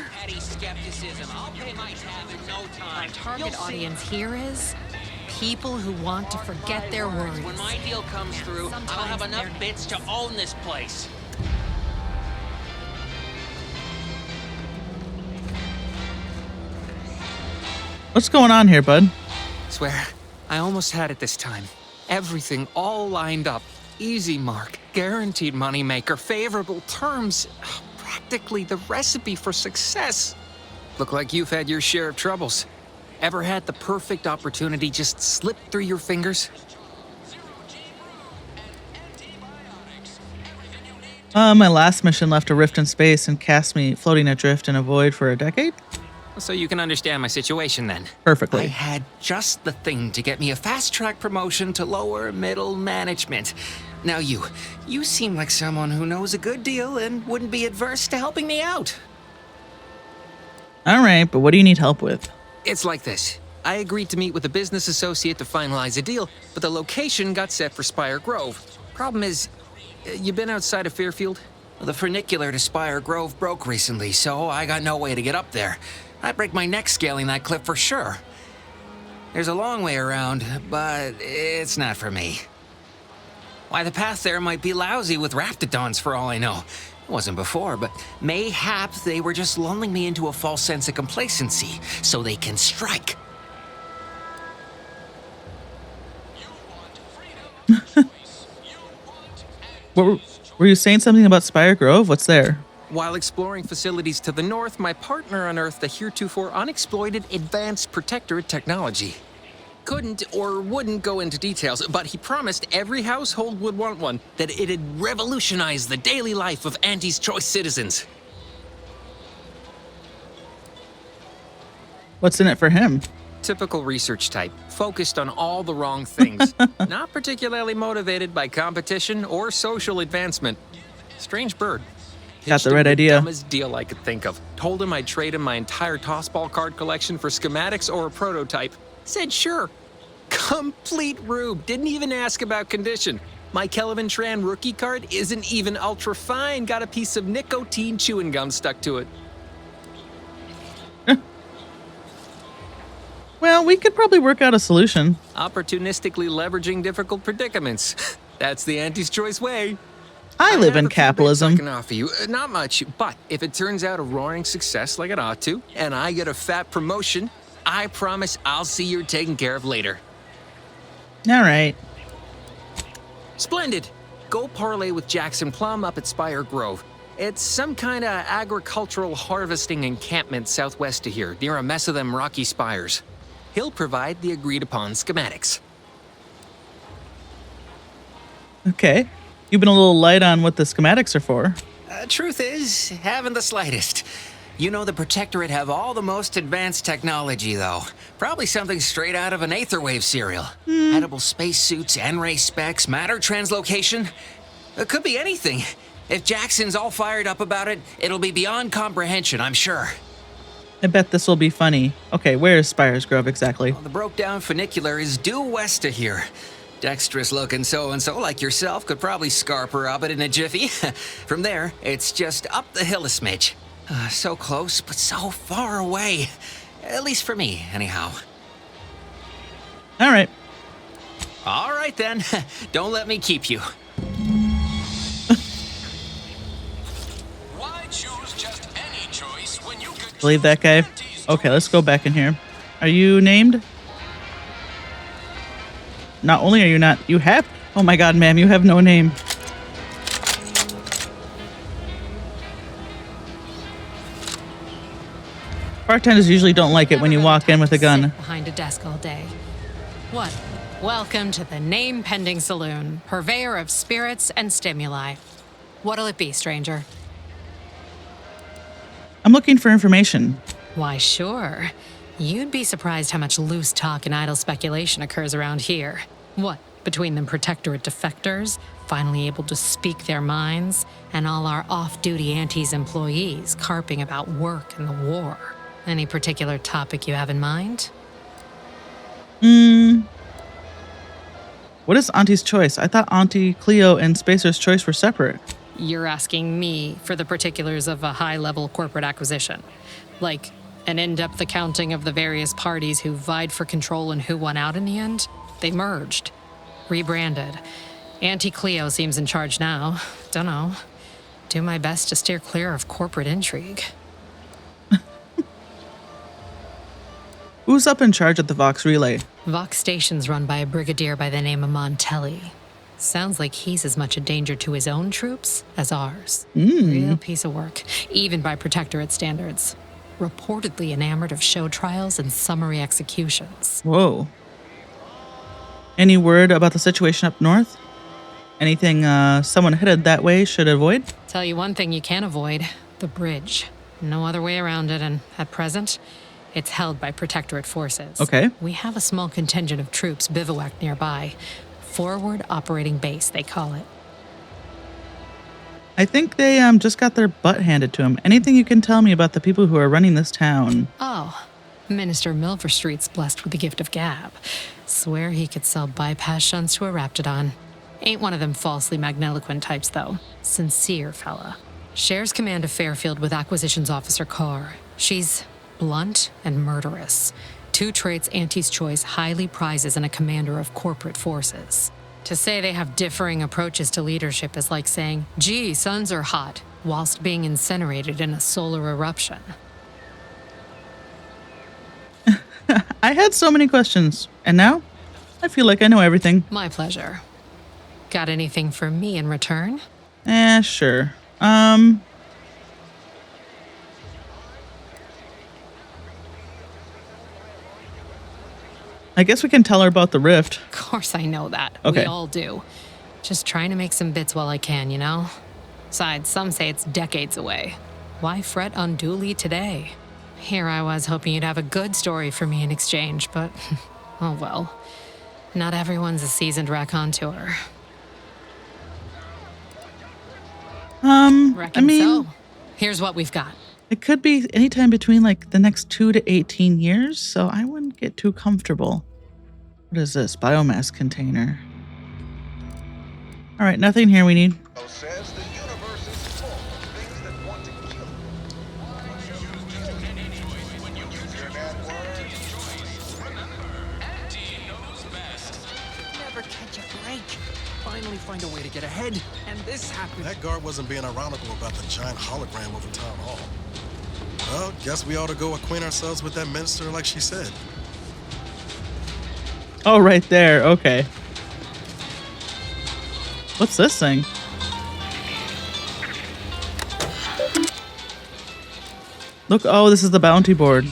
My target audience here is people who want to forget their worries. When my deal comes through, I'll have enough bits to own this place. What's going on here, bud? Swear, I almost had it this time. Everything all lined up. Easy mark, guaranteed moneymaker, favorable terms. Practically the recipe for success. Look like you've had your share of troubles. Ever had the perfect opportunity just slip through your fingers? My last mission left a rift in space and cast me floating adrift in a void for a decade. So you can understand my situation then. Perfectly. I had just the thing to get me a fast-track promotion to lower middle management. Now you seem like someone who knows a good deal and wouldn't be adverse to helping me out. All right, but what do you need help with? It's like this. I agreed to meet with a business associate to finalize a deal, but the location got set for Spire Grove. Problem is, you been outside of Fairfield? The funicular to Spire Grove broke recently, so I got no way to get up there. I'd break my neck scaling that cliff for sure. There's a long way around, but it's not for me. Why, the path there might be lousy with raptidons for all I know. It wasn't before, but mayhap they were just lulling me into a false sense of complacency so they can strike. Were you saying something about Spire Grove? What's there? While exploring facilities to the north, my partner unearthed a heretofore unexploited advanced Protectorate technology. Couldn't or wouldn't go into details, but he promised every household would want one, that it'd revolutionize the daily life of Auntie's Choice citizens. What's in it for him? Typical research type, focused on all the wrong things. Not particularly motivated by competition or social advancement. Strange bird. Got Pitched the him right idea. Dumbest deal I could think of. Told him I'd trade him my entire tossball card collection for schematics or a prototype. Said sure. Complete rube. Didn't even ask about condition. My Kelvin Tran rookie card isn't even ultra fine. Got a piece of nicotine chewing gum stuck to it. Well, we could probably work out a solution. Opportunistically leveraging difficult predicaments. That's the Auntie's Choice way. I live in have a few bits capitalism. I can offer you. Not much, but if it turns out a roaring success like it ought to, and I get a fat promotion, I promise I'll see you're taken care of later. All right. Splendid. Go parlay with Jackson Plum up at Spire Grove. It's some kind of agricultural harvesting encampment southwest of here, near a mess of them rocky spires. He'll provide the agreed-upon schematics. Okay. You've been a little light on what the schematics are for. Truth is, haven't the slightest. You know the Protectorate have all the most advanced technology, though. Probably something straight out of an Aetherwave serial. Edible spacesuits, N-ray specs, matter translocation. It could be anything. If Jackson's all fired up about it, it'll be beyond comprehension, I'm sure. I bet this will be funny. Okay, where is Spires Grove exactly? The broke-down funicular is due west of here. Dexterous-looking so-and-so like yourself could probably scarp her up it in a jiffy. From there, it's just up the hill a smidge. So close, but so far away. At least for me, anyhow. All right. All right, then. Don't let me keep you. Why choose just any choice when you could Believe that guy? Okay, let's go back in here. Are you named? Not only are you not, you have. Oh my god, ma'am, you have no name. Bartenders usually don't like it when you walk in with a gun. Behind a desk all day. What? Welcome to the Name Pending Saloon, purveyor of spirits and stimuli. What'll it be, stranger? I'm looking for information. Why, sure. You'd be surprised how much loose talk and idle speculation occurs around here. What, between them Protectorate defectors, finally able to speak their minds, and all our off-duty Auntie's employees carping about work and the war? Any particular topic you have in mind? What is Auntie's Choice? I thought Auntie Cleo and Spacer's Choice were separate. You're asking me for the particulars of a high-level corporate acquisition. Like an in-depth accounting of the various parties who vied for control and who won out in the end? They merged. Rebranded. Auntie Cleo seems in charge now. Dunno. Do my best to steer clear of corporate intrigue. Who's up in charge at the Vox Relay? Vox Station's run by a brigadier by the name of Montelli. Sounds like he's as much a danger to his own troops as ours. Real piece of work, even by Protectorate standards. Reportedly enamored of show trials and summary executions. Whoa. Any word about the situation up north? Anything someone headed that way should avoid? Tell you one thing you can't avoid. The bridge. No other way around it, and at present, it's held by Protectorate forces. Okay. We have a small contingent of troops bivouacked nearby. Forward Operating Base, they call it. I think they just got their butt handed to them. Anything you can tell me about the people who are running this town? Oh, Minister Milverstreet's blessed with the gift of gab. Swear he could sell bypass shunts to a Raptidon. Ain't one of them falsely magniloquent types, though. Sincere fella. Shares command of Fairfield with Acquisitions Officer Carr. She's blunt and murderous. Two traits Auntie's Choice highly prizes in a commander of corporate forces. To say they have differing approaches to leadership is like saying, gee, suns are hot, whilst being incinerated in a solar eruption. I had so many questions, and now I feel like I know everything. My pleasure. Got anything for me in return? Sure. I guess we can tell her about the rift. Of course I know that. Okay. We all do. Just trying to make some bits while I can, you know? Besides, some say it's decades away. Why fret unduly today? Here I was hoping you'd have a good story for me in exchange, but oh well. Not everyone's a seasoned raconteur. I mean, here's what we've got. It could be anytime between like the next 2 to 18 years, so I wouldn't get too comfortable. What is this? Biomass container. All right, nothing here we need. Never catch a break. Finally find a way to get ahead, and this happened. That guard wasn't being ironical about the giant hologram over town hall. Well, guess we ought to go acquaint ourselves with that minister like she said. Oh, right there. Okay. What's this thing? Look, oh, this is the bounty board.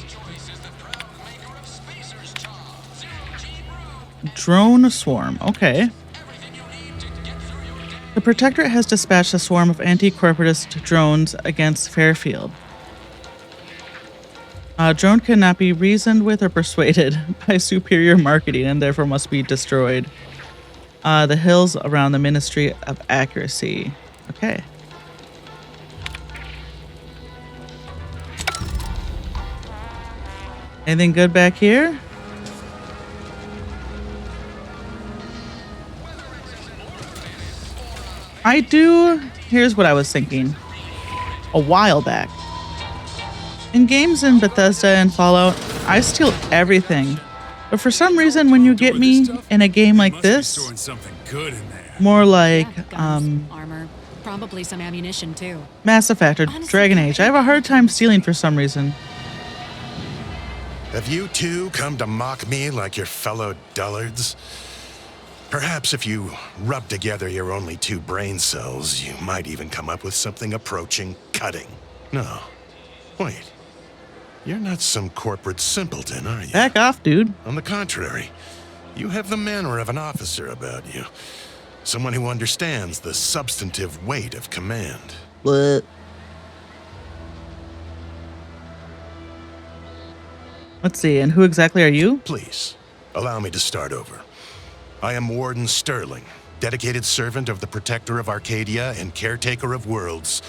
Drone swarm. Okay. The Protectorate has dispatched a swarm of anti-corporatist drones against Fairfield. Drone cannot be reasoned with or persuaded by superior marketing and therefore must be destroyed. The hills around the Ministry of Accuracy. Okay. Anything good back here? I do. Here's what I was thinking. A while back. In games in Bethesda and Fallout, I steal everything. But for some reason, when you get me in a game like this, more like armor, probably some ammunition too. Mass Effect or Dragon Age, I have a hard time stealing for some reason. Have you two come to mock me like your fellow dullards? Perhaps if you rub together your only 2 brain cells, you might even come up with something approaching cutting. No. Wait. You're not some corporate simpleton, are you? Back off, dude. On the contrary, you have the manner of an officer about you. Someone who understands the substantive weight of command. What? Let's see, and who exactly are you? Please, allow me to start over. I am Warden Sterling, dedicated servant of the Protector of Arcadia and caretaker of worlds,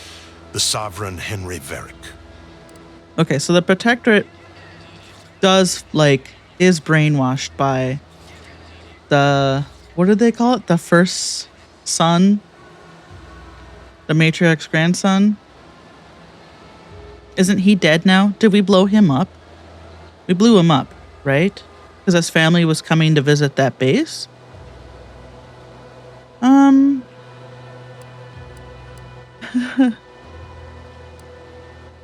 the Sovereign Henry Varick. Okay, so the Protectorate does, is brainwashed by the, what did they call it? The first son? The matriarch's grandson? Isn't he dead now? Did we blow him up? We blew him up, right? Because his family was coming to visit that base?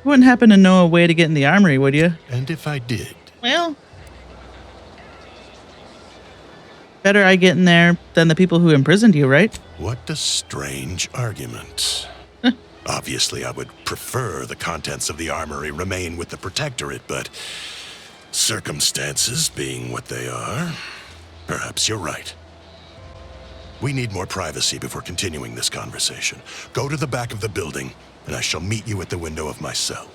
You wouldn't happen to know a way to get in the armory, would you? And if I did? Well, better I get in there than the people who imprisoned you, right? What a strange argument. Obviously, I would prefer the contents of the armory remain with the Protectorate, but circumstances being what they are, perhaps you're right. We need more privacy before continuing this conversation. Go to the back of the building, and I shall meet you at the window of my cell.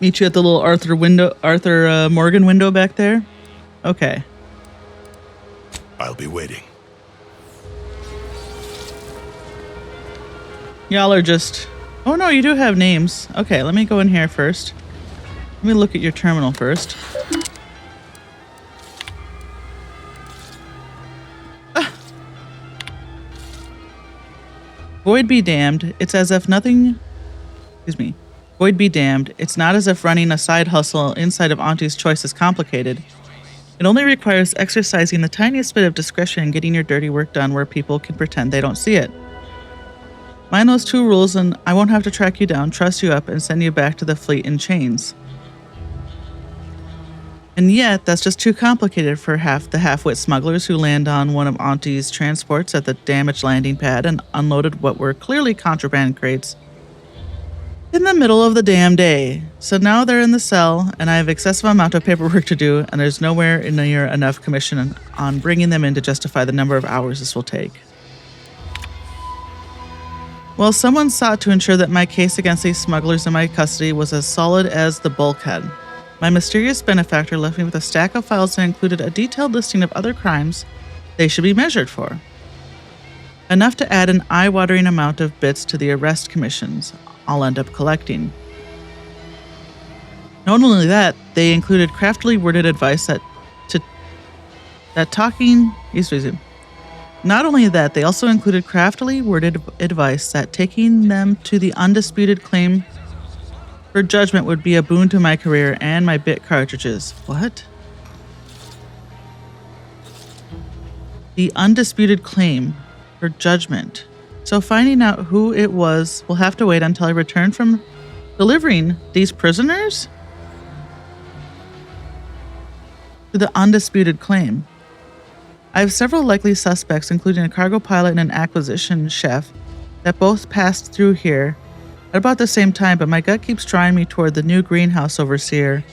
Meet you at the little Arthur Morgan window back there? Okay. I'll be waiting. Y'all are just... Oh no, you do have names. Okay, let me go in here first. Let me look at your terminal first. Void be damned. It's as if nothing... Excuse me. Void be damned. It's not as if running a side hustle inside of Auntie's Choice is complicated. It only requires exercising the tiniest bit of discretion and getting your dirty work done where people can pretend they don't see it. Mind those 2 rules and I won't have to track you down, truss you up, and send you back to the fleet in chains. And yet, that's just too complicated for the half-wit smugglers who land on one of Auntie's transports at the damaged landing pad and unloaded what were clearly contraband crates in the middle of the damn day. So now they're in the cell, and I have excessive amount of paperwork to do, and there's nowhere near enough commission on bringing them in to justify the number of hours this will take. Well, someone sought to ensure that my case against these smugglers in my custody was as solid as the bulkhead. My mysterious benefactor left me with a stack of files that included a detailed listing of other crimes they should be measured for. Enough to add an eye-watering amount of bits to the arrest commissions I'll end up collecting. Not only that, they included craftily worded advice Not only that, they also included craftily worded advice that taking them to the undisputed claim for judgment would be a boon to my career and my bit cartridges. What? The undisputed claim for judgment. So finding out who it was will have to wait until I return from delivering these prisoners to the undisputed claim. I have several likely suspects, including a cargo pilot and an acquisition chef, that both passed through here at about the same time, but my gut keeps drawing me toward the new greenhouse overseer,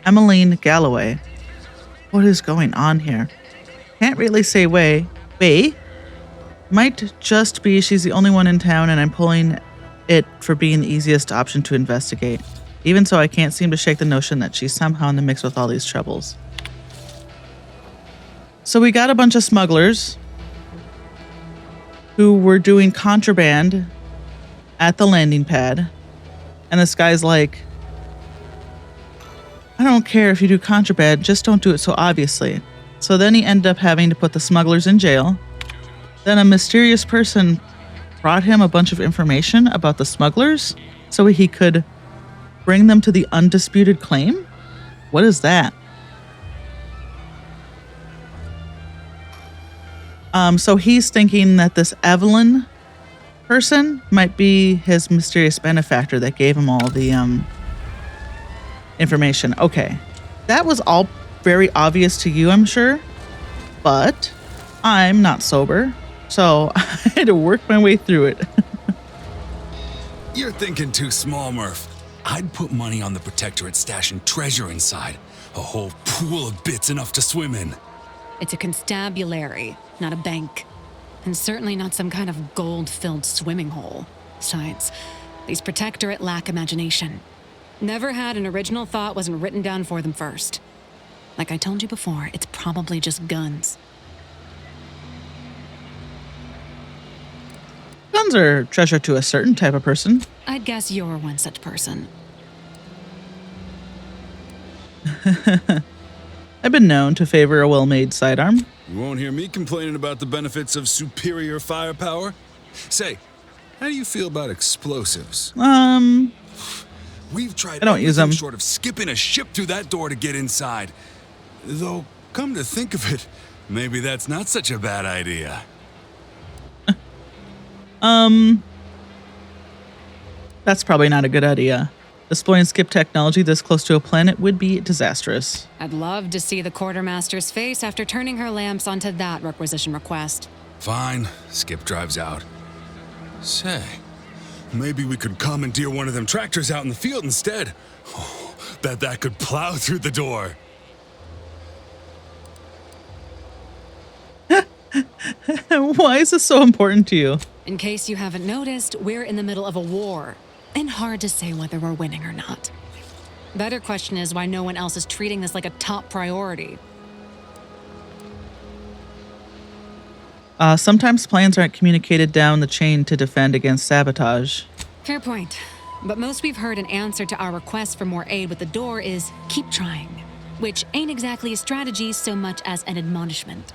Emmeline Galloway. What is going on here? Can't really say way. Might just be she's the only one in town and I'm pulling it for being the easiest option to investigate. Even so, I can't seem to shake the notion that she's somehow in the mix with all these troubles. So we got a bunch of smugglers who were doing contraband at the landing pad. And this guy's like, I don't care if you do contraband, just don't do it so obviously. So then he ended up having to put the smugglers in jail. Then a mysterious person brought him a bunch of information about the smugglers so he could bring them to the undisputed claim? What is that? So he's thinking that this Evelyn person might be his mysterious benefactor that gave him all the information. Okay. That was all very obvious to you, I'm sure. But I'm not sober. So I had to work my way through it. You're thinking too small, Murph. I'd put money on the Protectorate stashing treasure inside. A whole pool of bits enough to swim in. It's a constabulary, not a bank. And certainly not some kind of gold-filled swimming hole. Besides, these Protectorate lack imagination. Never had an original thought wasn't written down for them first. Like I told you before, it's probably just guns. Guns are treasure to a certain type of person. I'd guess you're one such person. I've been known to favor a well-made sidearm. You won't hear me complaining about the benefits of superior firepower. Say, how do you feel about explosives? We've tried I don't use them. short of skipping a ship through that door to get inside. Though, come to think of it, maybe that's not such a bad idea. That's probably not a good idea. Deploying skip technology this close to a planet would be disastrous. I'd love to see the quartermaster's face after turning her lamps onto that requisition request. Fine, Skip drives out. Say, maybe we could commandeer one of them tractors out in the field instead. Oh, bet that could plow through the door. Why is this so important to you? In case you haven't noticed, we're in the middle of a war. And hard to say whether we're winning or not. Better question is why no one else is treating this like a top priority. Sometimes plans aren't communicated down the chain to defend against sabotage. Fair point. But most we've heard in answer to our request for more aid with the door is keep trying. Which ain't exactly a strategy so much as an admonishment.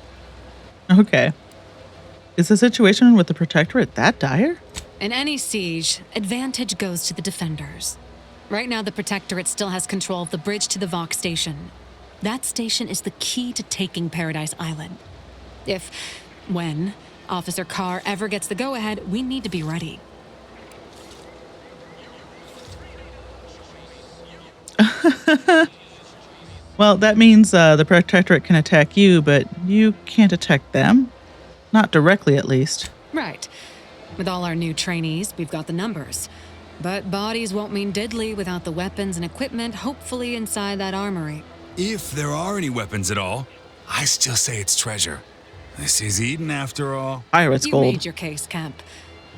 Okay. Is the situation with the Protectorate that dire? In any siege, advantage goes to the defenders. Right now, the Protectorate still has control of the bridge to the Vox station. That station is the key to taking Paradise Island. When Officer Carr ever gets the go-ahead, we need to be ready. Well, that means the Protectorate can attack you, but you can't attack them. Not directly, at least. Right. With all our new trainees, we've got the numbers. But bodies won't mean diddly without the weapons and equipment hopefully inside that armory. If there are any weapons at all, I still say it's treasure. This is Eden after all. Pirate's You gold. made your case, Kemp.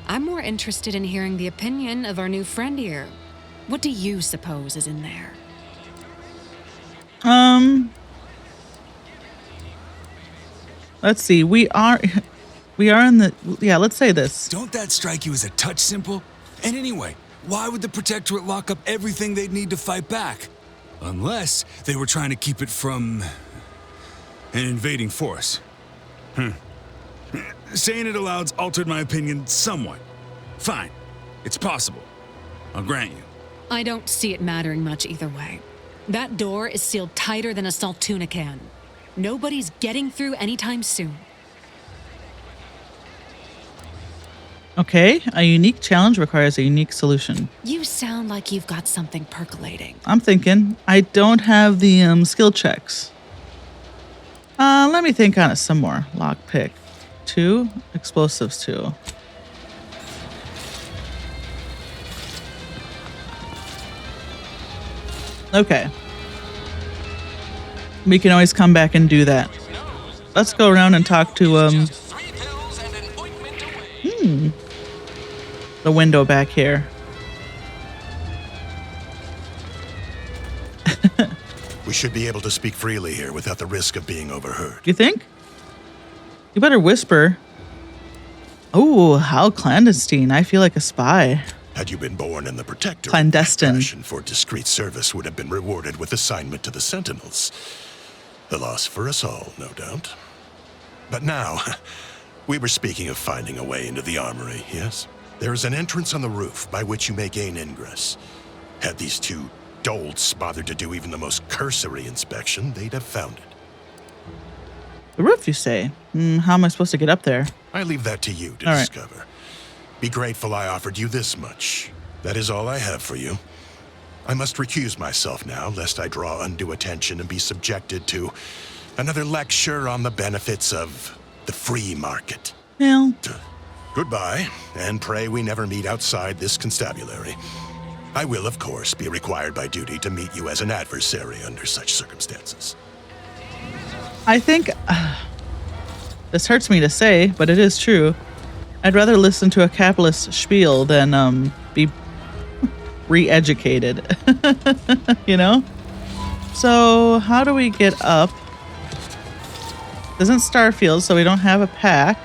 I'm more interested in hearing the opinion of our new friend here. What do you suppose is in there? Let's see. We are in the, yeah, let's say this. Don't that strike you as a touch simple? And anyway, why would the Protectorate lock up everything they'd need to fight back? Unless they were trying to keep it from an invading force. Saying it aloud's altered my opinion somewhat. Fine. It's possible. I'll grant you. I don't see it mattering much either way. That door is sealed tighter than a salt tuna can. Nobody's getting through anytime soon. Okay, a unique challenge requires a unique solution. You sound like you've got something percolating. I'm thinking I don't have the skill checks. Let me think on it some more. Lockpick 2, explosives 2. Okay. We can always come back and do that. Let's go around and talk to the window back here. We should be able to speak freely here without the risk of being overheard. You think? You better whisper. Oh, how clandestine. I feel like a spy. Had you been born in the Protectorate, clandestine. Passion for discreet service would have been rewarded with assignment to the Sentinels. A loss for us all, no doubt. But now, we were speaking of finding a way into the armory, yes? There is an entrance on the roof by which you may gain ingress. Had these two dolts bothered to do even the most cursory inspection, they'd have found it. The roof, you say? How am I supposed to get up there? I leave that to you to all right. discover. Be grateful I offered you this much. That is all I have for you. I must recuse myself now, lest I draw undue attention and be subjected to another lecture on the benefits of the free market. Well. Goodbye, and pray we never meet outside this constabulary. I will, of course, be required by duty to meet you as an adversary under such circumstances. I think this hurts me to say, but it is true. I'd rather listen to a capitalist spiel than be re-educated. You know? So how do we get up? This isn't Starfield, so we don't have a pack.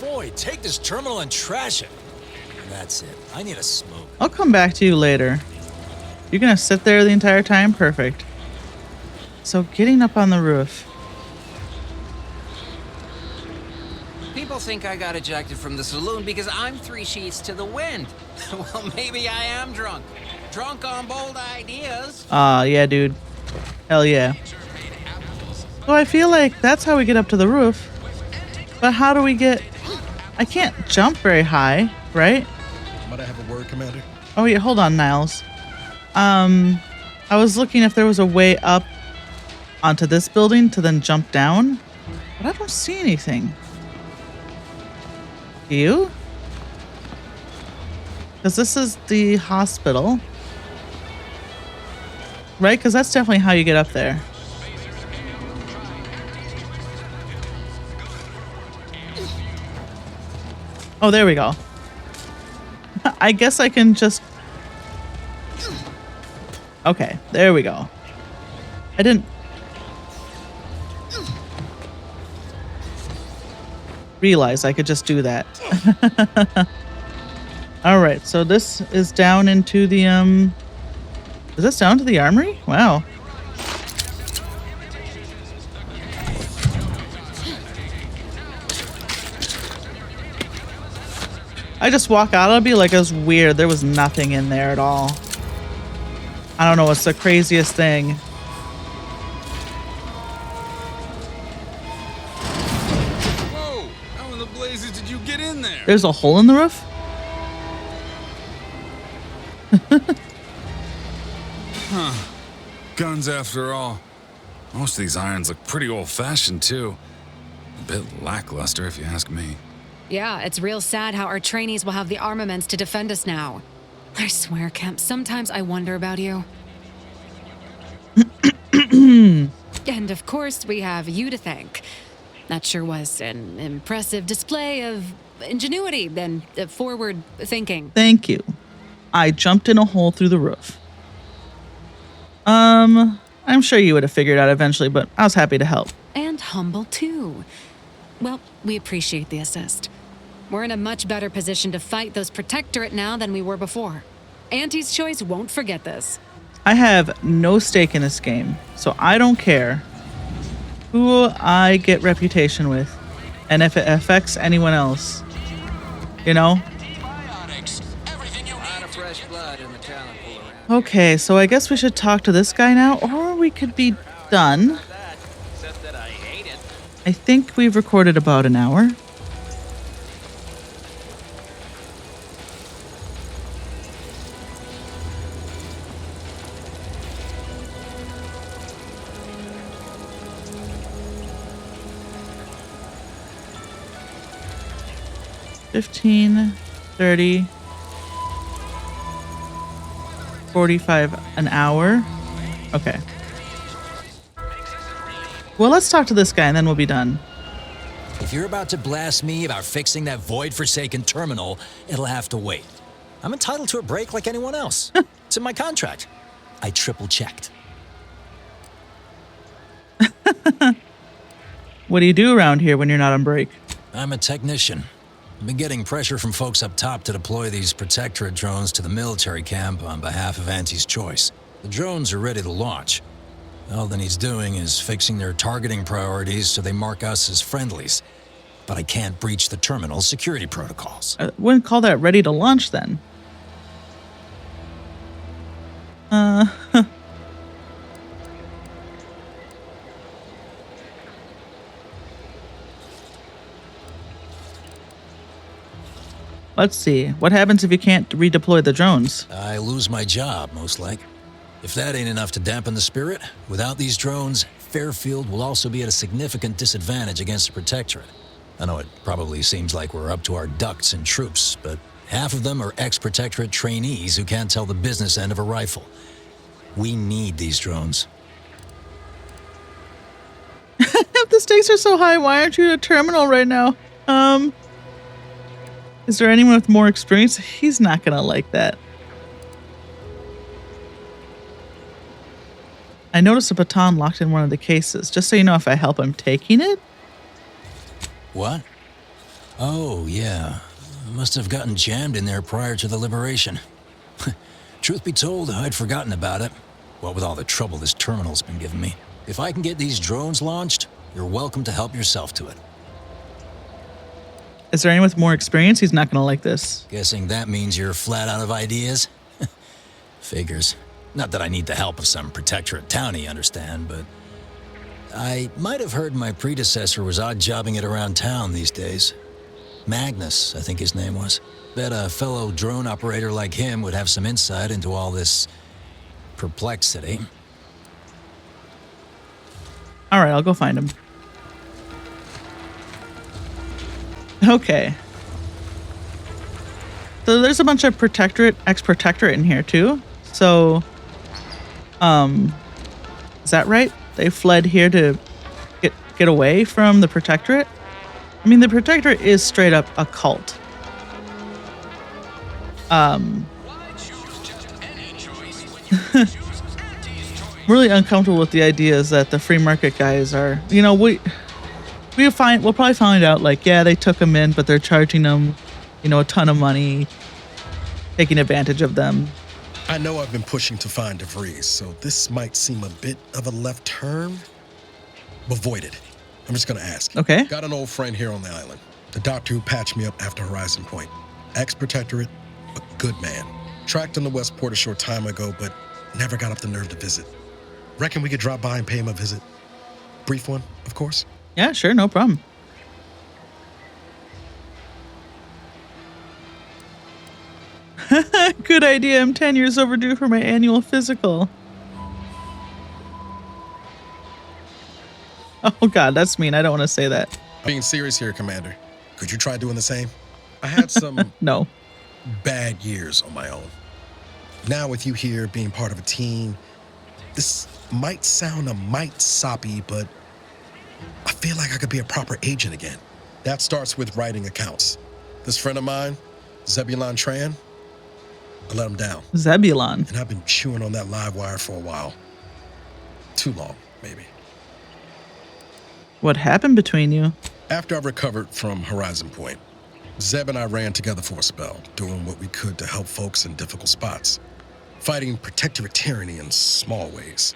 Boy, take this terminal and trash it. That's it. I need a smoke. I'll come back to you later. You're gonna sit there the entire time? Perfect. So getting up on the roof. People think I got ejected from the saloon because I'm 3 sheets to the wind. Well, maybe I am drunk. Drunk on bold ideas. Yeah, dude. Hell yeah. So I feel like that's how we get up to the roof. But how do we get... I can't jump very high, right? Might I have a word, Commander? Oh yeah, hold on, Niles. I was looking if there was a way up onto this building to then jump down, but I don't see anything. Do you? Because this is the hospital. Right? Because that's definitely how you get up there. Oh, there we go. I guess I can just... Okay, there we go. I didn't... realize I could just do that. Alright, so this is down into the, Is this down to the armory? Wow. I just walk out, it'll be like it was weird. There was nothing in there at all. I don't know what's the craziest thing. Whoa! How in the blazes did you get in there? There's a hole in the roof? Huh. Guns after all. Most of these irons look pretty old-fashioned, too. A bit lackluster, if you ask me. Yeah, it's real sad how our trainees will have the armaments to defend us now. I swear, Kemp, sometimes I wonder about you. And of course, we have you to thank. That sure was an impressive display of ingenuity and forward thinking. Thank you. I jumped in a hole through the roof. I'm sure you would have figured out eventually, but I was happy to help. And humble, too. Well, we appreciate the assist. We're in a much better position to fight those Protectorate now than we were before. Auntie's Choice won't forget this. I have no stake in this game, so I don't care who I get reputation with and if it affects anyone else. You know? Okay, so I guess we should talk to this guy now, or we could be done. I think we've recorded about an hour. $15, $30, $45 an hour. Okay. Well, let's talk to this guy and then we'll be done. If you're about to blast me about fixing that void-forsaken terminal, it'll have to wait. I'm entitled to a break like anyone else. It's in my contract. I triple-checked. What do you do around here when you're not on break? I'm a technician. I've been getting pressure from folks up top to deploy these Protectorate drones to the military camp on behalf of Auntie's Choice. The drones are ready to launch. All that he's doing is fixing their targeting priorities so they mark us as friendlies. But I can't breach the terminal's security protocols. I wouldn't call that ready to launch then. Let's see. What happens if you can't redeploy the drones? I lose my job, most like. If that ain't enough to dampen the spirit, without these drones, Fairfield will also be at a significant disadvantage against the Protectorate. I know it probably seems like we're up to our ducks in troops, but half of them are ex-Protectorate trainees who can't tell the business end of a rifle. We need these drones. If the stakes are so high, why aren't you at a terminal right now? Is there anyone with more experience? He's not gonna like that. I noticed a baton locked in one of the cases. Just so you know, if I help him taking it? What? Oh, yeah. Must have gotten jammed in there prior to the liberation. Truth be told, I'd forgotten about it. What with all the trouble this terminal's been giving me. If I can get these drones launched, you're welcome to help yourself to it. Is there anyone with more experience? He's not gonna like this. Guessing that means you're flat out of ideas? Figures. Not that I need the help of some Protectorate townie, understand, but I might have heard my predecessor was odd-jobbing it around town these days. Magnus, I think his name was. Bet a fellow drone operator like him would have some insight into all this perplexity. All right, I'll go find him. Okay. So there's a bunch of Protectorate, ex-Protectorate in here too. So, is that right? They fled here to get away from the Protectorate? I mean, the Protectorate is straight up a cult. Really uncomfortable with the ideas that the free market guys are, you know, we'll probably find out, like, yeah, they took them in, but they're charging them, you know, a ton of money, taking advantage of them. I know I've been pushing to find DeVries, so this might seem a bit of a left turn, but void it. I'm just gonna ask. Okay. Got an old friend here on the island, the doctor who patched me up after Horizon Point. Ex-Protectorate, a good man. Tracked him to Westport a short time ago, but never got up the nerve to visit. Reckon we could drop by and pay him a visit? Brief one, of course. Yeah, sure, no problem. Good idea. I'm 10 years overdue for my annual physical. Oh God, that's mean. I don't want to say that. Being serious here, Commander. Could you try doing the same? I had some no bad years on my own. Now with you here, being part of a team, This might sound a mite soppy, but I feel like I could be a proper agent again. That starts with writing accounts. This friend of mine, Zebulon Tran, I let him down. Zebulon. And I've been chewing on that live wire for a while. Too long, maybe. What happened between you? After I recovered from Horizon Point, Zeb and I ran together for a spell, doing what we could to help folks in difficult spots. Fighting protectorate tyranny in small ways.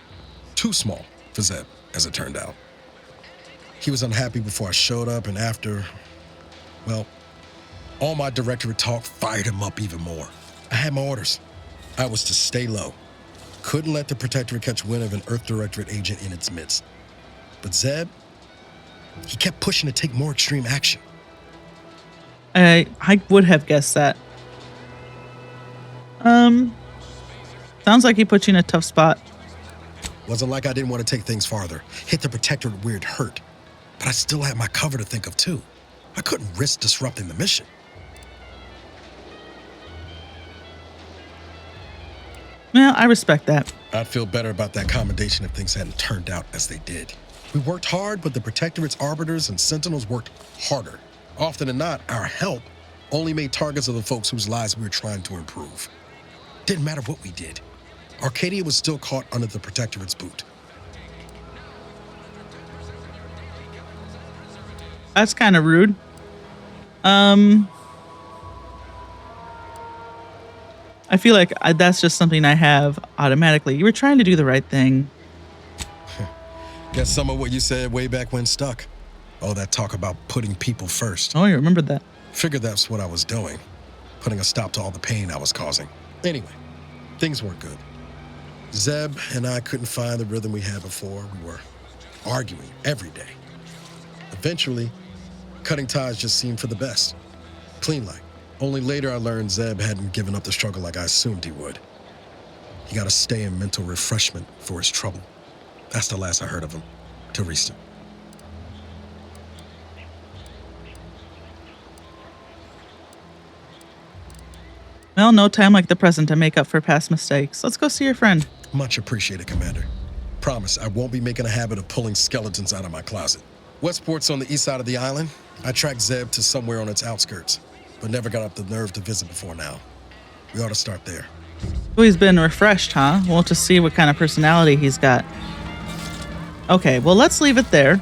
Too small for Zeb, as it turned out. He was unhappy before I showed up, and after, well, all my directorate talk fired him up even more. I had my orders. I was to stay low. Couldn't let the protectorate catch wind of an Earth Directorate agent in its midst. But Zeb, he kept pushing to take more extreme action. I would have guessed that. Sounds like he put you in a tough spot. Wasn't like I didn't want to take things farther. Hit the protectorate where it hurt. But I still had my cover to think of too. I couldn't risk disrupting the mission. Well, I respect that. I'd feel better about that commendation if things hadn't turned out as they did. We worked hard, but the protectorate's arbiters and sentinels worked harder. Often than not, our help only made targets of the folks whose lives we were trying to improve. Didn't matter what we did. Arcadia was still caught under the protectorate's boot. That's kind of rude. I feel like that's just something I have automatically. You were trying to do the right thing. Guess some of what you said way back when stuck. All that talk about putting people first. Oh, you remembered that. Figured that's what I was doing. Putting a stop to all the pain I was causing. Anyway, things weren't good. Zeb and I couldn't find the rhythm we had before. We were arguing every day. Eventually, cutting ties just seemed for the best. Clean like. Only later I learned Zeb hadn't given up the struggle like I assumed he would. He got to stay in mental refreshment for his trouble. That's the last I heard of him, till recent. Well, no time like the present to make up for past mistakes. Let's go see your friend. Much appreciated, Commander. Promise, I won't be making a habit of pulling skeletons out of my closet. Westport's on the east side of the island. I tracked Zeb to somewhere on its outskirts, but never got up the nerve to visit before now. We ought to start there. Oh, he's been refreshed, huh? We'll just see what kind of personality he's got. Okay, well, let's leave it there.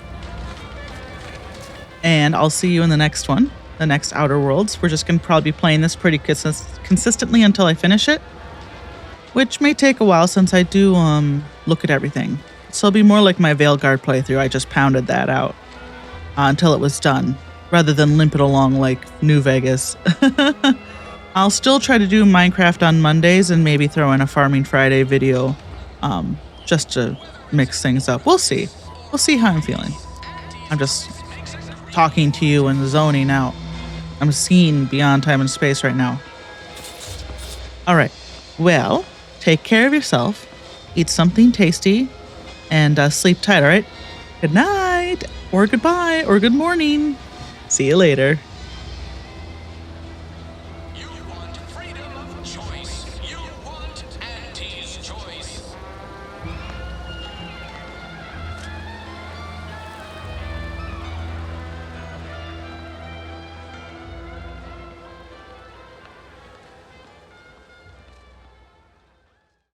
And I'll see you in the next one, the next Outer Worlds. We're just going to probably be playing this pretty consistently until I finish it, which may take a while since I do look at everything. So it'll be more like my Veilguard playthrough. I just pounded that out until it was done, rather than limp it along like New Vegas. I'll still try to do Minecraft on Mondays and maybe throw in a Farming Friday video just to mix things up. We'll see. We'll see how I'm feeling. I'm just talking to you and zoning out. I'm seeing beyond time and space right now. All right. Well, take care of yourself. Eat something tasty and sleep tight, all right? Good night or goodbye or good morning. See you later.